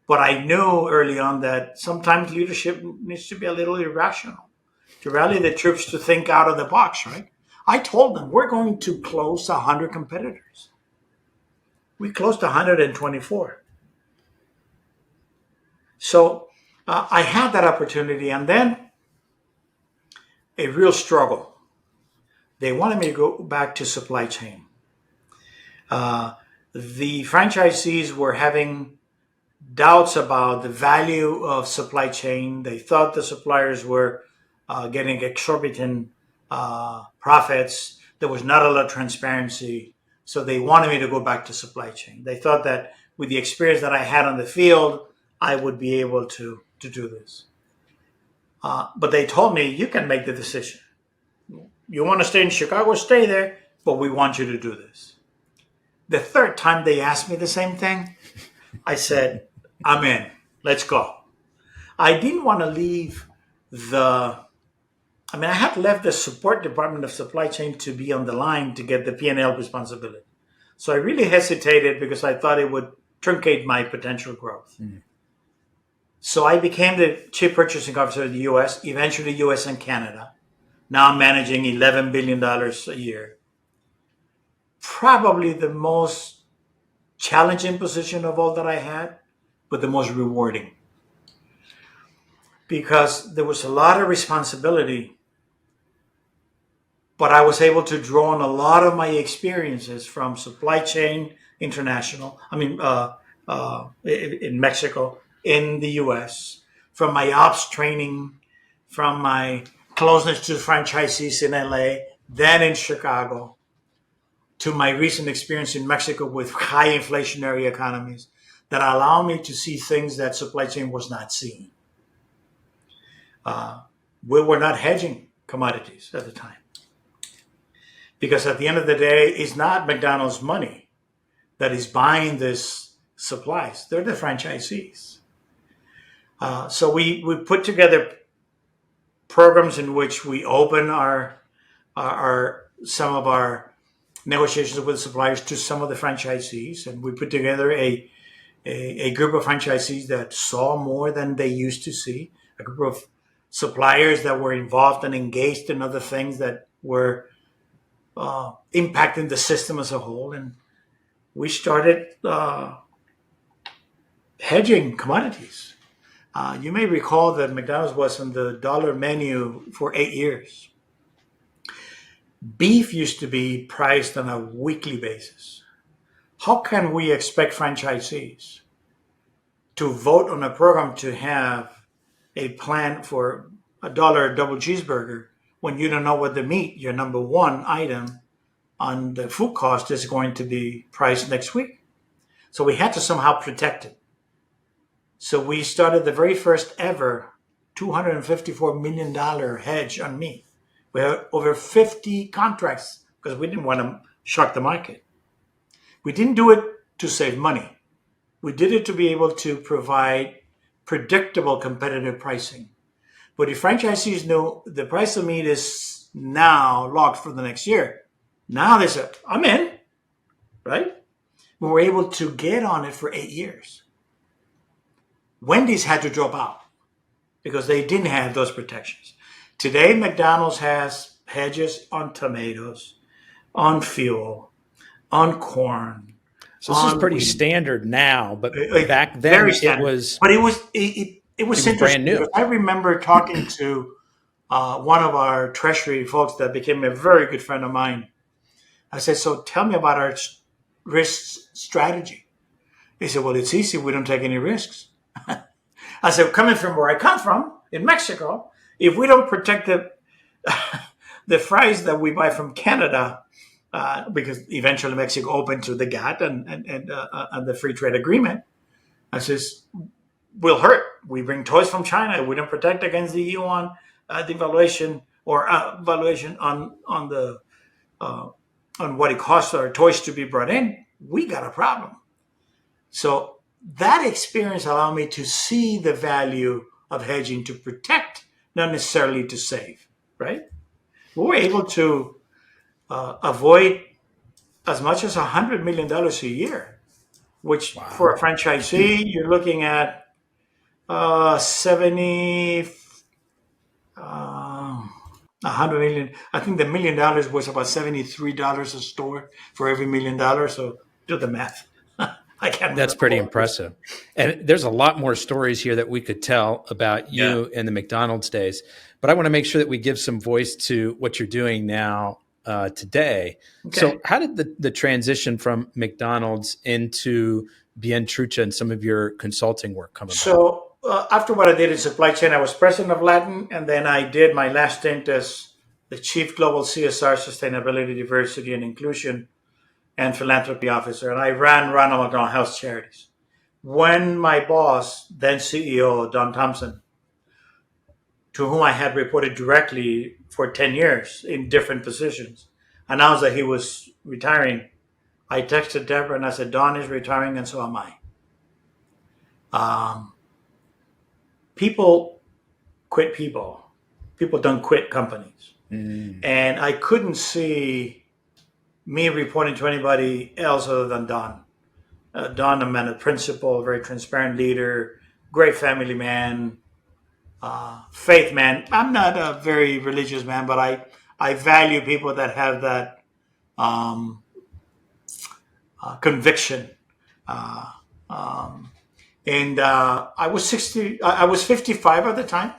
but I knew early on that sometimes leadership needs to be a little irrational, to rally the troops to think out of the box, right? I told them we're going to close 100 competitors. We closed 124. So I had that opportunity, and then a real struggle. They wanted me to go back to supply chain. The franchisees were having doubts about the value of supply chain. They thought the suppliers were getting exorbitant profits. There was not a lot of transparency. So they wanted me to go back to supply chain. They thought that with the experience that I had on the field, I would be able to do this. But they told me, you can make the decision. You want to stay in Chicago, stay there, but we want you to do this. The third time they asked me the same thing, I said, I'm in. Let's go. I didn't want to leave I had left the support department of supply chain to be on the line to get the P&L responsibility. So I really hesitated because I thought it would truncate my potential growth. Mm. So I became the chief purchasing officer of the U.S., eventually U.S. and Canada. Now I'm managing $11 billion a year. Probably the most challenging position of all that I had, but the most rewarding. Because there was a lot of responsibility, but I was able to draw on a lot of my experiences from supply chain international, in Mexico, in the US, from my ops training, from my closeness to franchisees in LA, then in Chicago, to my recent experience in Mexico with high inflationary economies that allow me to see things that supply chain was not seeing. We were not hedging commodities at the time. Because at the end of the day, it's not McDonald's money that is buying these supplies. They're the franchisees. So we put together programs in which we open some of our negotiations with suppliers to some of the franchisees, and we put together a group of franchisees that saw more than they used to see, a group of suppliers that were involved and engaged in other things that were impacting the system as a whole. And we started hedging commodities. You may recall that McDonald's was on the dollar menu for 8 years. Beef used to be priced on a weekly basis. How can we expect franchisees to vote on a program to have a plan for $1 double cheeseburger when you don't know what the meat, your number one item on the food cost, is going to be priced next week? So we had to somehow protect it. So we started the very first ever $254 million hedge on meat. We had over 50 contracts because we didn't want to shock the market. We didn't do it to save money. We did it to be able to provide predictable competitive pricing. But if franchisees know the price of meat is now locked for the next year, now they said, I'm in, right? We were able to get on it for 8 years. Wendy's had to drop out because they didn't have those protections. Today, McDonald's has hedges on tomatoes, on fuel, on corn. So this is pretty standard now, but back then it was. But it was interesting. Brand new. I remember talking to one of our treasury folks that became a very good friend of mine. I said, so tell me about our risk strategy. He said, well, it's easy. We don't take any risks. I said, coming from where I come from in Mexico, if we don't protect the fries that we buy from Canada, because eventually Mexico opened to the GATT and the free trade agreement, I says, we'll hurt. We bring toys from China. We don't protect against the yuan devaluation or valuation on what it costs our toys to be brought in. We got a problem. So that experience allowed me to see the value of hedging to protect, not necessarily to save, right? We were able to avoid as much as $100 million a year, which for a franchisee, you're looking at 100 million. I think the $1 million was about $73 a store for every $1 million. So do the math. I can't. That's pretty impressive. And there's a lot more stories here that we could tell about you in the McDonald's days. But I want to make sure that we give some voice to what you're doing now today. Okay. So how did the transition from McDonald's into Bien Trucha and some of your consulting work come about? So after what I did in supply chain, I was president of Latin, and then I did my last stint as the chief global CSR, sustainability, diversity, and inclusion and philanthropy officer, and I ran Ronald McDonald House Charities. When my boss, then CEO Don Thompson, to whom I had reported directly for 10 years in different positions, announced that he was retiring, I texted Deborah and I said, Don is retiring and so am I. People quit people. People don't quit companies. And I couldn't see me reporting to anybody else other than Don. Don, a man of principle, a very transparent leader, great family man, faith man. I'm not a very religious man, but I value people that have that conviction. And I was 60. I was 55 at the time.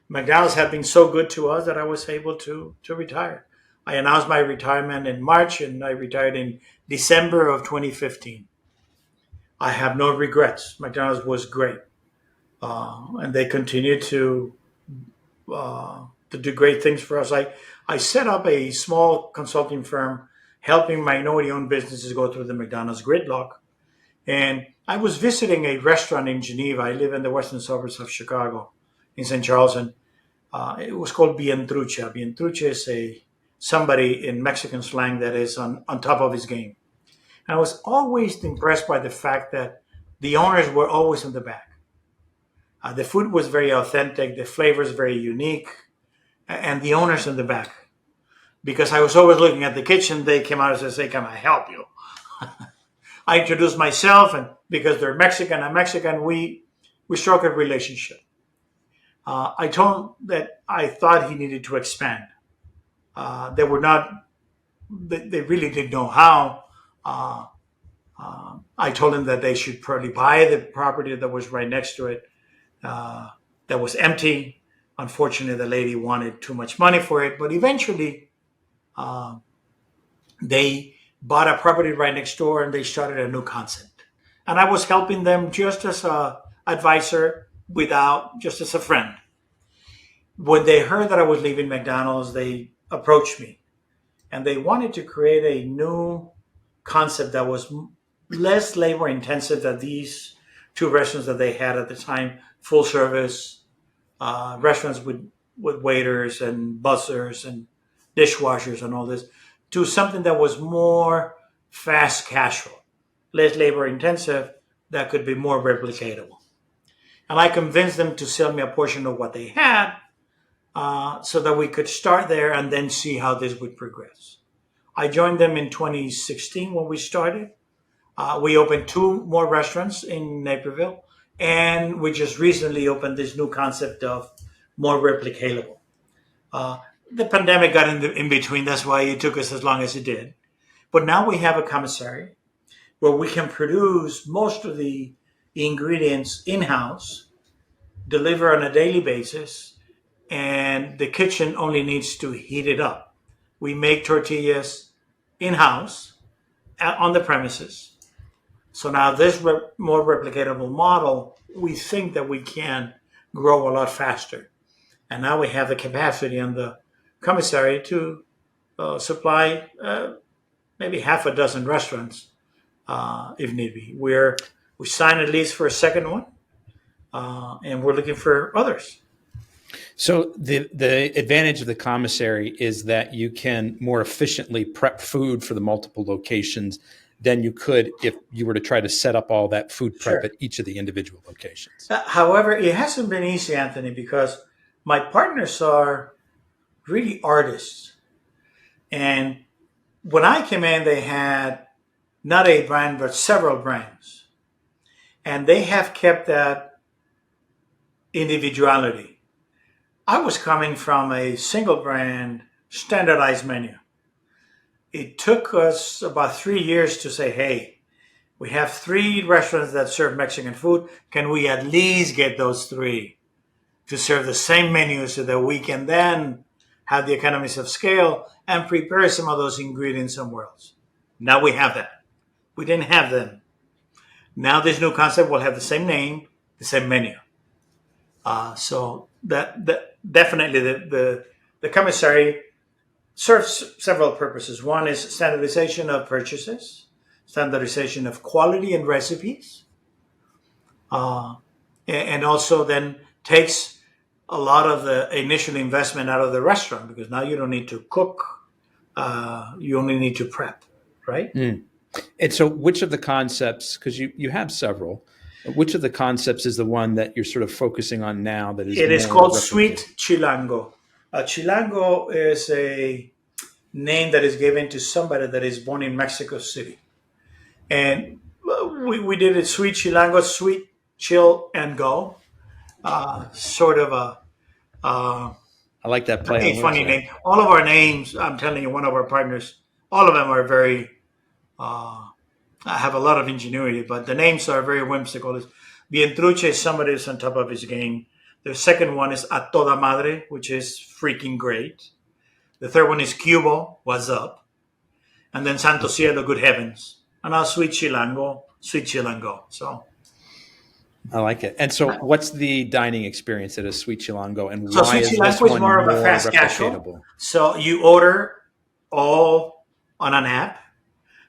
McDonald's had been so good to us that I was able to retire. I announced my retirement in March, and I retired in December of 2015. I have no regrets. McDonald's was great, and they continue to do great things for us. I set up a small consulting firm helping minority-owned businesses go through the McDonald's gridlock. And I was visiting a restaurant in Geneva. I live in the western suburbs of Chicago, in St. Charles, and it was called Bien Trucha. Bien Trucha is somebody in Mexican slang that is on top of his game. And I was always impressed by the fact that the owners were always in the back. The food was very authentic, the flavors very unique, and the owners in the back. Because I was always looking at the kitchen, they came out and said, "Can I help you?" I introduced myself, and because they're Mexican, I'm Mexican, we struck a relationship. I told him that I thought he needed to expand. They really didn't know how. I told him that they should probably buy the property that was right next to it, that was empty. Unfortunately, the lady wanted too much money for it, but eventually they bought a property right next door and they started a new concept. And I was helping them just as an advisor, just as a friend. When they heard that I was leaving McDonald's, they approached me and they wanted to create a new concept that was less labor intensive than these two restaurants that they had at the time, full service restaurants with waiters and bussers and dishwashers and all this, to something that was more fast casual, less labor intensive, that could be more replicatable. And I convinced them to sell me a portion of what they had so that we could start there and then see how this would progress. I joined them in 2016 when we started. We opened 2 more restaurants in Naperville, and we just recently opened this new concept of more replicatable. The pandemic got in between. That's why it took us as long as it did. But now we have a commissary where we can produce most of the ingredients in-house, deliver on a daily basis, and the kitchen only needs to heat it up. We make tortillas in-house on the premises. So now this more replicatable model, we think that we can grow a lot faster. And now we have the capacity on the commissary to supply maybe half a dozen restaurants if need be. We signed a lease for a second one, and we're looking for others. So the advantage of the commissary is that you can more efficiently prep food for the multiple locations than you could if you were to try to set up all that food prep Sure. at each of the individual locations. However, it hasn't been easy, Anthony, because my partners are really artists. And when I came in, they had not a brand, but several brands. And they have kept that individuality. I was coming from a single brand, standardized menu. It took us about 3 years to say, hey, we have 3 restaurants that serve Mexican food. Can we at least get those 3 to serve the same menu so that we can then have the economies of scale and prepare some of those ingredients somewhere else? Now we have that. We didn't have them. Now this new concept will have the same name, the same menu. So that definitely the commissary serves several purposes. One is standardization of purchases, standardization of quality and recipes, uh, and also then takes a lot of the initial investment out of the restaurant because now you don't need to cook, you only need to prep, right? Mm. And so, which of the concepts, because you have several, which of the concepts is the one that you're sort of focusing on now that is It is more called replicated? Sweet Chilango. Chilango is a name that is given to somebody that is born in Mexico City. And we did it Sweet Chilango, sweet, chill, and go. Sort of I like that play on a words funny there. name. All of our names, I'm telling you, one of our partners, all of them are very, have a lot of ingenuity, but the names are very whimsical. It's Bien Trucha is somebody who's on top of his game. The second one is A Toda Madre, which is freaking great. The third one is Cubo, what's up? And then Santo Cielo, good heavens. And now Sweet Chilango, Sweet Chilango. So I like it. And so, what's the dining experience at a Sweet Chilango, and So why Sweet is this Chilango is one more of a more fast casual. replicatable? So you order all on an app,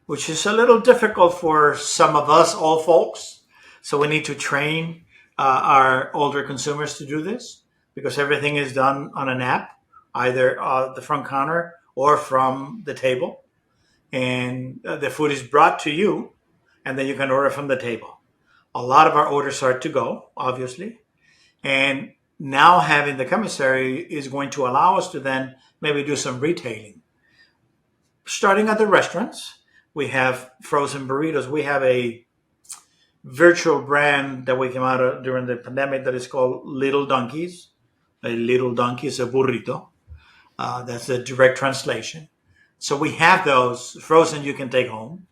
which is a little difficult for some of us old folks. So we need to train our older consumers to do this because everything is done on an app, either the front counter or from the table. And the food is brought to you, and then you can order from the table. A lot of our orders are to go, obviously. And now having the commissary is going to allow us to then maybe do some retailing. Starting at the restaurants, we have frozen burritos. We have a virtual brand that we came out of during the pandemic that is called Little Donkeys. A little donkey is a burrito. That's a direct translation. So we have those frozen you can take home.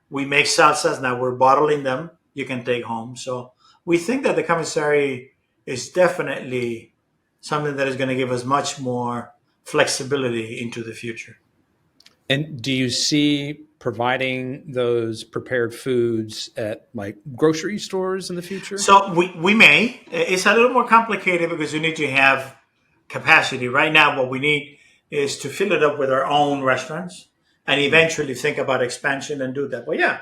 We make salsas now. We're bottling them. You can take home. So we think that the commissary is definitely something that is going to give us much more flexibility into the future. And do you see providing those prepared foods at like grocery stores in the future? So we may. It's a little more complicated because you need to have capacity. Right now, what we need is to fill it up with our own restaurants and eventually think about expansion and do that. But yeah,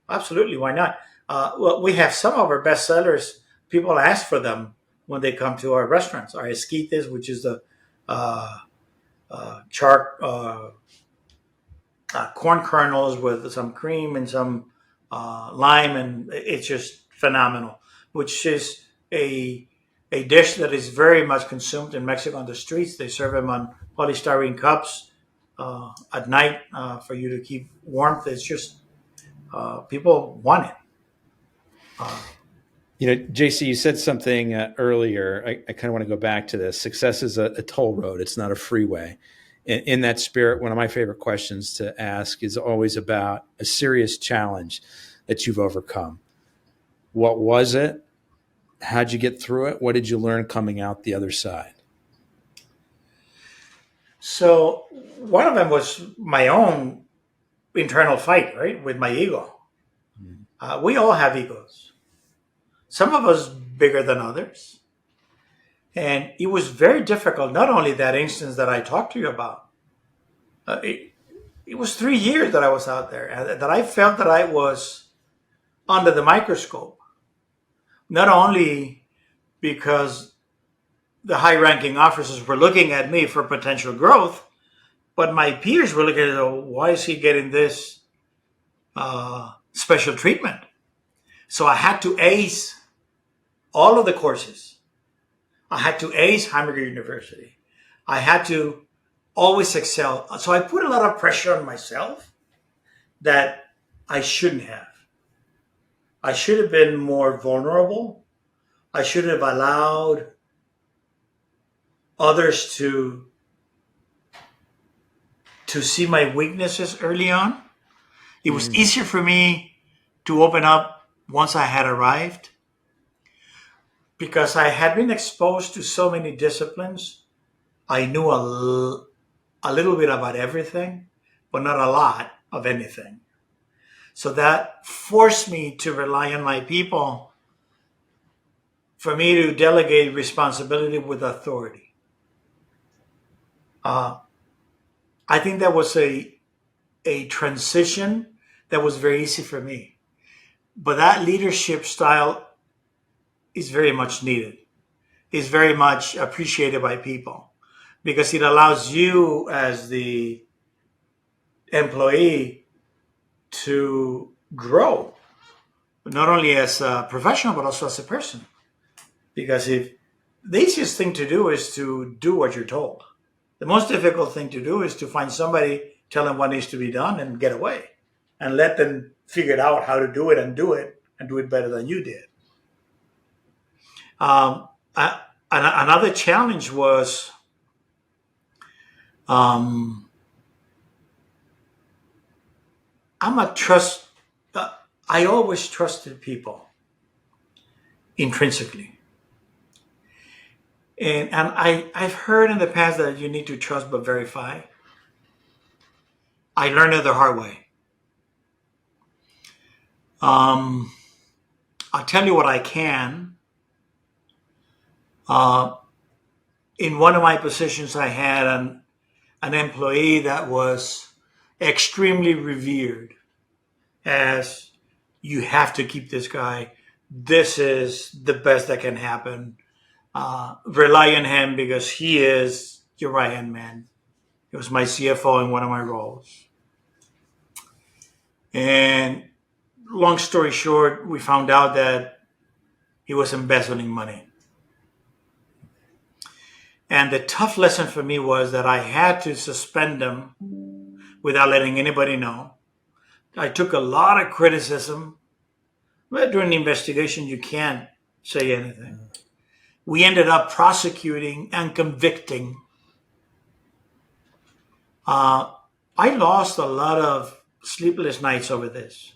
absolutely. Why not? Well, we have some of our best sellers. People ask for them when they come to our restaurants. Our esquites, which is the uh, char corn kernels with some cream and some lime, and it's just phenomenal. Which is a dish that is very much consumed in Mexico on the streets. They serve them on polystyrene cups at night for you to keep warmth. It's just people want it. JC, you said something earlier. I kind of want to go back to this. Success is a toll road, it's not a freeway. In that spirit, one of my favorite questions to ask is always about a serious challenge that you've overcome. What was it? How'd you get through it? What did you learn coming out the other side? So one of them was my own internal fight, right, with my ego. We all have egos. Some of us bigger than others, and it was very difficult. Not only that instance that I talked to you about. It was 3 years that I was out there, and that I felt that I was under the microscope. Not only because the high-ranking officers were looking at me for potential growth, but my peers were looking at, oh, why is he getting this special treatment? So I had to ace all of the courses. I had to ace Hamburger University. I had to always excel. So I put a lot of pressure on myself that I shouldn't have. I should have been more vulnerable. I should have allowed others to see my weaknesses early on. It was easier for me to open up once I had arrived because I had been exposed to so many disciplines. I knew a little bit about everything, but not a lot of anything. So that forced me to rely on my people for me to delegate responsibility with authority. I think that was a transition that was very easy for me. But that leadership style is very much needed, is very much appreciated by people because it allows you as the employee to grow, not only as a professional, but also as a person. Because if the easiest thing to do is to do what you're told, the most difficult thing to do is to find somebody, tell them what needs to be done, and get away, and let them figure out how to do it and do it better than you did. Another challenge was I'm a trust. I always trusted people intrinsically, and I've heard in the past that you need to trust but verify. I learned it the hard way. I'll tell you what I can. In one of my positions, I had an employee that was extremely revered as you have to keep this guy. This is the best that can happen. Rely on him because he is your right hand man. He was my CFO in one of my roles. And long story short, we found out that he was embezzling money. And the tough lesson for me was that I had to suspend him without letting anybody know. I took a lot of criticism. But during the investigation, you can't say anything. We ended up prosecuting and convicting. I lost a lot of sleepless nights over this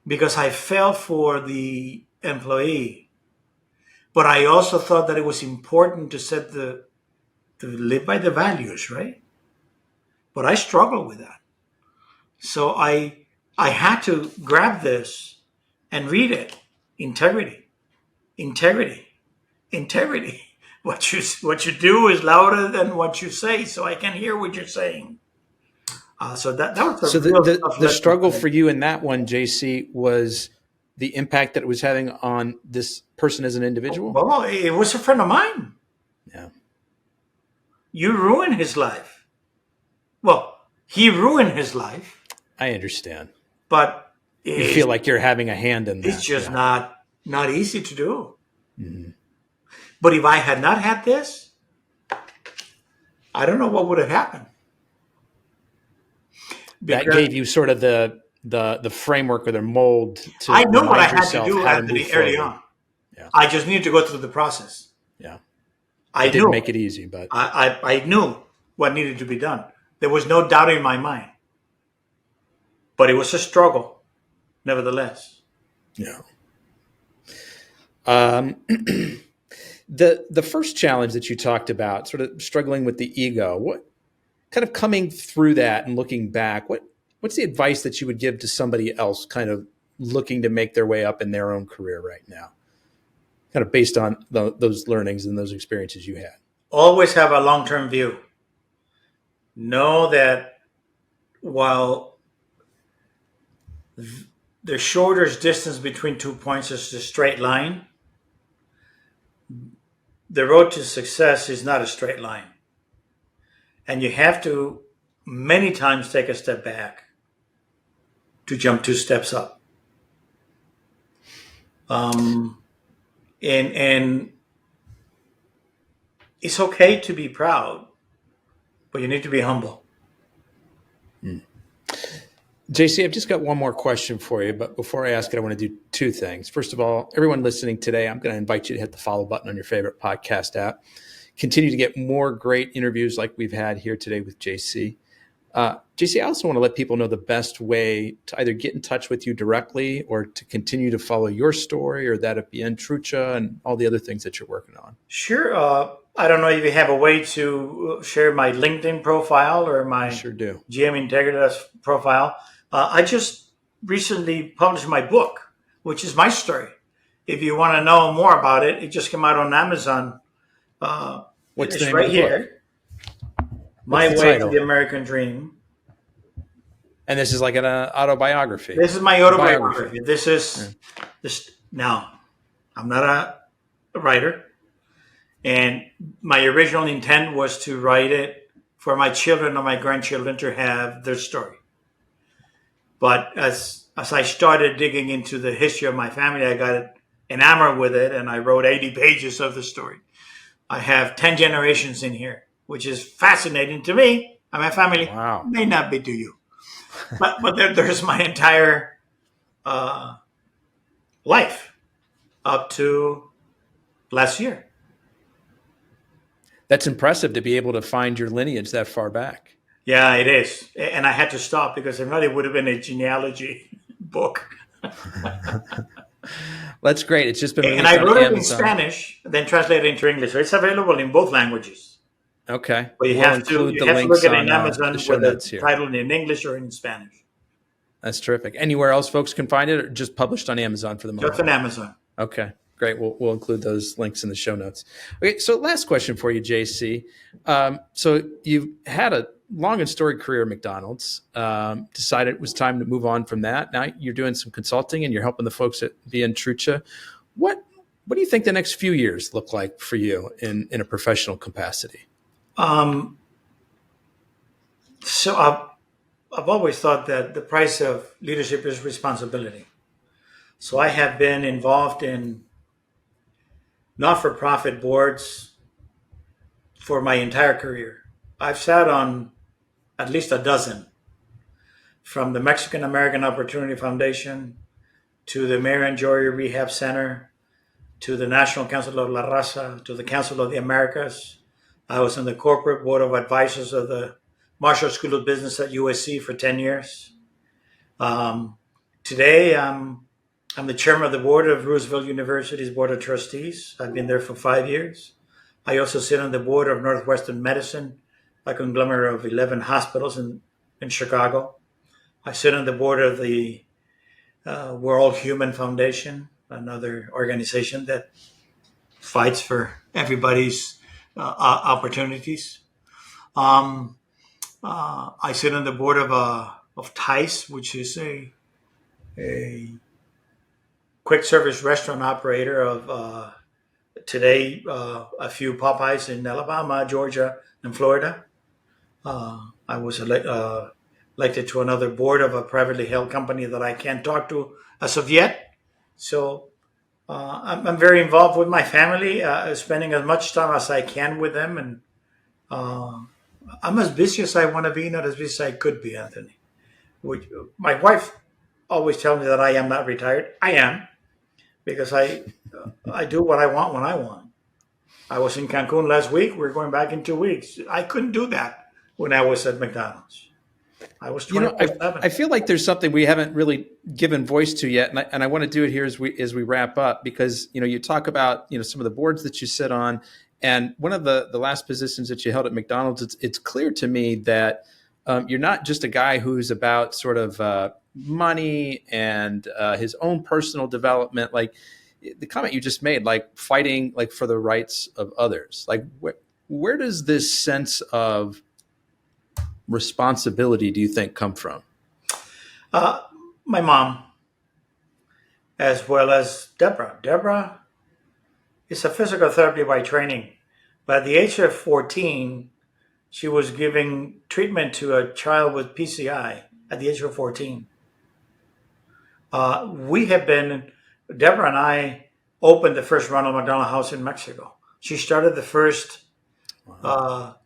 because I felt for the employee, but I also thought that it was important to live by the values, right? But I struggled with that. So I had to grab this and read it. Integrity, integrity, integrity. What you do is louder than what you say, so I can hear what you're saying. So that was the struggle for you in that one, JC, was the impact that it was having on this person as an individual. Well, it was a friend of mine. Yeah, you ruined his life. Well, he ruined his life. I understand, but you feel like you're having a hand in that. It's just not easy to do. Mm-hmm. But if I had not had this, I don't know what would have happened. That gave you sort of the framework or the mold to. I know what I had to do early on. Yeah. I just needed to go through the process. Yeah, I didn't make it easy, but I knew what needed to be done. There was no doubt in my mind. But it was a struggle, nevertheless. Yeah. The first challenge that you talked about, sort of struggling with the ego, what kind of coming through that and looking back, what's the advice that you would give to somebody else kind of looking to make their way up in their own career right now, kind of based on those learnings and those experiences you had? Always have a long-term view. Know that while the shortest distance between 2 points is a straight line, the road to success is not a straight line. And you have to many times take a step back to jump 2 steps up. And it's okay to be proud, but you need to be humble. JC, I've just got one more question for you, but before I ask it, I want to do 2 things. First of all, everyone listening today, I'm going to invite you to hit the follow button on your favorite podcast app. Continue to get more great interviews like we've had here today with JC. JC, I also want to let people know the best way to either get in touch with you directly or to continue to follow your story or that of Bien Trucha and all the other things that you're working on. Sure. I don't know if you have a way to share my LinkedIn profile or my sure do. GM Integritas profile. I just recently published my book, which is my story. If you want to know more about it, it just came out on Amazon. What's it's the name right of the here. book? What's My the Way to the title? American Dream. And this is like an autobiography, This is my a biography. autobiography. This Yeah. is this. Now, I'm not a writer, and my original intent was to write it for my children or my grandchildren to have their story. But as I started digging into the history of my family, I got enamored with it, and I wrote 80 pages of the story. I have 10 generations in here, which is fascinating to me, and my family Wow. may not be to you. But there's my entire uh, life up to last year. That's impressive to be able to find your lineage that far back. Yeah, it is. And I had to stop because if not, it would have been a genealogy book. That's great. It's just been And I released on wrote it in Amazon. Spanish, then translated into English. So it's available in both languages. Okay. But We'll include you the have to look links at it in on the Amazon show with the notes here. title in English or in Spanish. That's terrific. Anywhere else folks can find it, or just published on Amazon for the moment? Just on Amazon. Okay, great. We'll include those links in the show notes. Okay, so last question for you, JC. So you've had a long and storied career at McDonald's. Decided it was time to move on from that. Now you're doing some consulting and you're helping the folks at Bien Trucha. What do you think the next few years look like for you in a professional capacity? Um, so I've always thought that the price of leadership is responsibility. So I have been involved in not-for-profit boards for my entire career. I've sat on at least a dozen, from the Mexican American Opportunity Foundation to the Marian Jory Rehab Center to the National Council of La Raza to the Council of the Americas. I was on the corporate board of advisors of the Marshall School of Business at USC for 10 years. Today, I'm the chairman of the board of Roosevelt University's Board of Trustees. I've been there for 5 years. I also sit on the board of Northwestern Medicine, a conglomerate of 11 hospitals in Chicago. I sit on the board of the World Human Foundation, another organization that fights for everybody's opportunities. I sit on the board of TICE, which is a quick service restaurant operator of today a few Popeyes in Alabama, Georgia, and Florida. I was elected to another board of a privately held company that I can't talk to as of yet. So I'm very involved with my family, spending as much time as I can with them, and I'm as busy as I want to be, not as busy as I could be, Anthony. My wife always tells me that I am not retired. I am, because I do what I want when I want. I was in Cancun last week. We're going back in 2 weeks. I couldn't do that when I was at McDonald's. I was 24/7. I feel like there's something we haven't really given voice to yet, and I want to do it here as we wrap up, because you talk about some of the boards that you sit on, and one of the last positions that you held at McDonald's. It's clear to me that you're not just a guy who's about sort of money and his own personal development, like the comment you just made, like fighting like for the rights of others. Like where does this sense of responsibility do you think come from? My mom, as well as Deborah. Deborah is a physical therapy by training, but at the age of 14, she was giving treatment to a child with PCI at the age of 14. Deborah and I opened the first Ronald McDonald House in Mexico. She started the first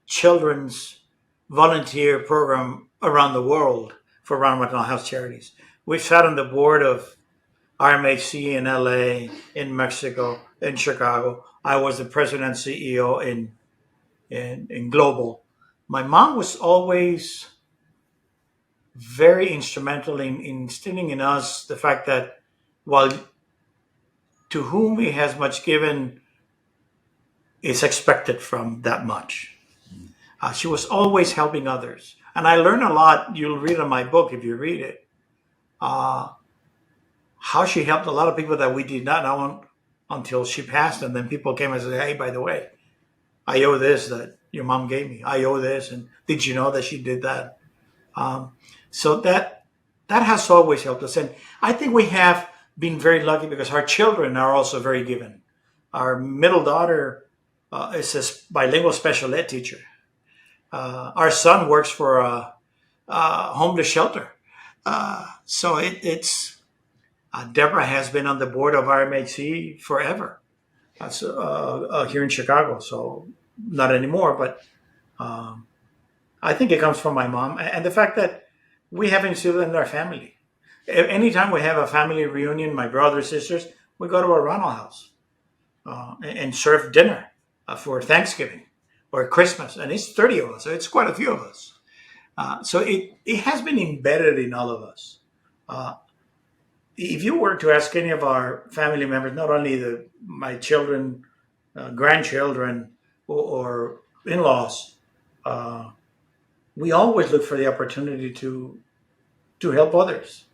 children's volunteer program around the world for Ronald McDonald House charities. We've sat on the board of RMHC in LA, in Mexico, in Chicago. I was the president and CEO in Global. My mom was always very instrumental in instilling in us the fact that while to whom he has much given is expected from that much. She was always helping others. And I learned a lot. You'll read in my book, if you read it, how she helped a lot of people that we did not know until she passed. And then people came and said, hey, by the way, I owe this, that your mom gave me. I owe this, and did you know that she did that? Um, so that has always helped us, and I think we have been very lucky because our children are also very given. Our middle daughter is a bilingual special ed teacher. Our son works for a homeless shelter. So it's Deborah has been on the board of RMHC forever. That's here in Chicago. So not anymore, but um, I think it comes from my mom and the fact that we have instilled in our family. Anytime we have a family reunion, my brothers, sisters, we go to a Ronald house and serve dinner for Thanksgiving or Christmas. And it's 30 of us, so it's quite a few of us. So it has been embedded in all of us. Uh, if you were to ask any of our family members, not only my children, grandchildren, or in-laws, uh, we always look for the opportunity to help others.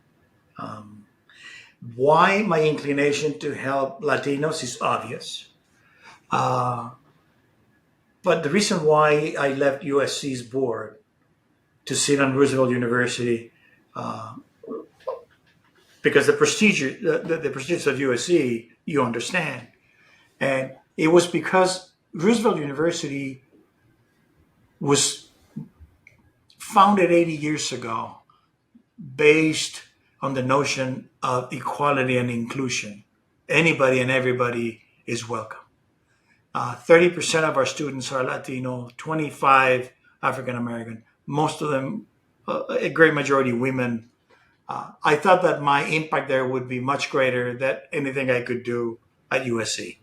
Um, why my inclination to help Latinos is obvious. Uh, but the reason why I left USC's board to sit on Roosevelt University, uh, because the prestigious of USC, you understand, and it was because Roosevelt University was founded 80 years ago, based on the notion of equality and inclusion. Anybody and everybody is welcome. 30% of our students are Latino, 25 African American, most of them, a great majority women. I thought that my impact there would be much greater than anything I could do at USC.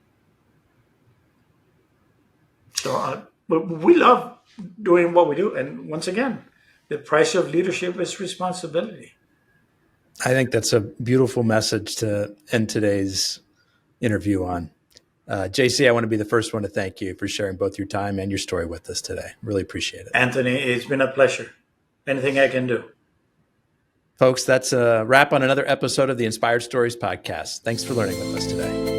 So we love doing what we do. And once again, the price of leadership is responsibility. I think that's a beautiful message to end today's interview on. JC, I want to be the first one to thank you for sharing both your time and your story with us today. Really appreciate it. Anthony, it's been a pleasure. Anything I can do. Folks, that's a wrap on another episode of the Inspired Stories podcast. Thanks for learning with us today.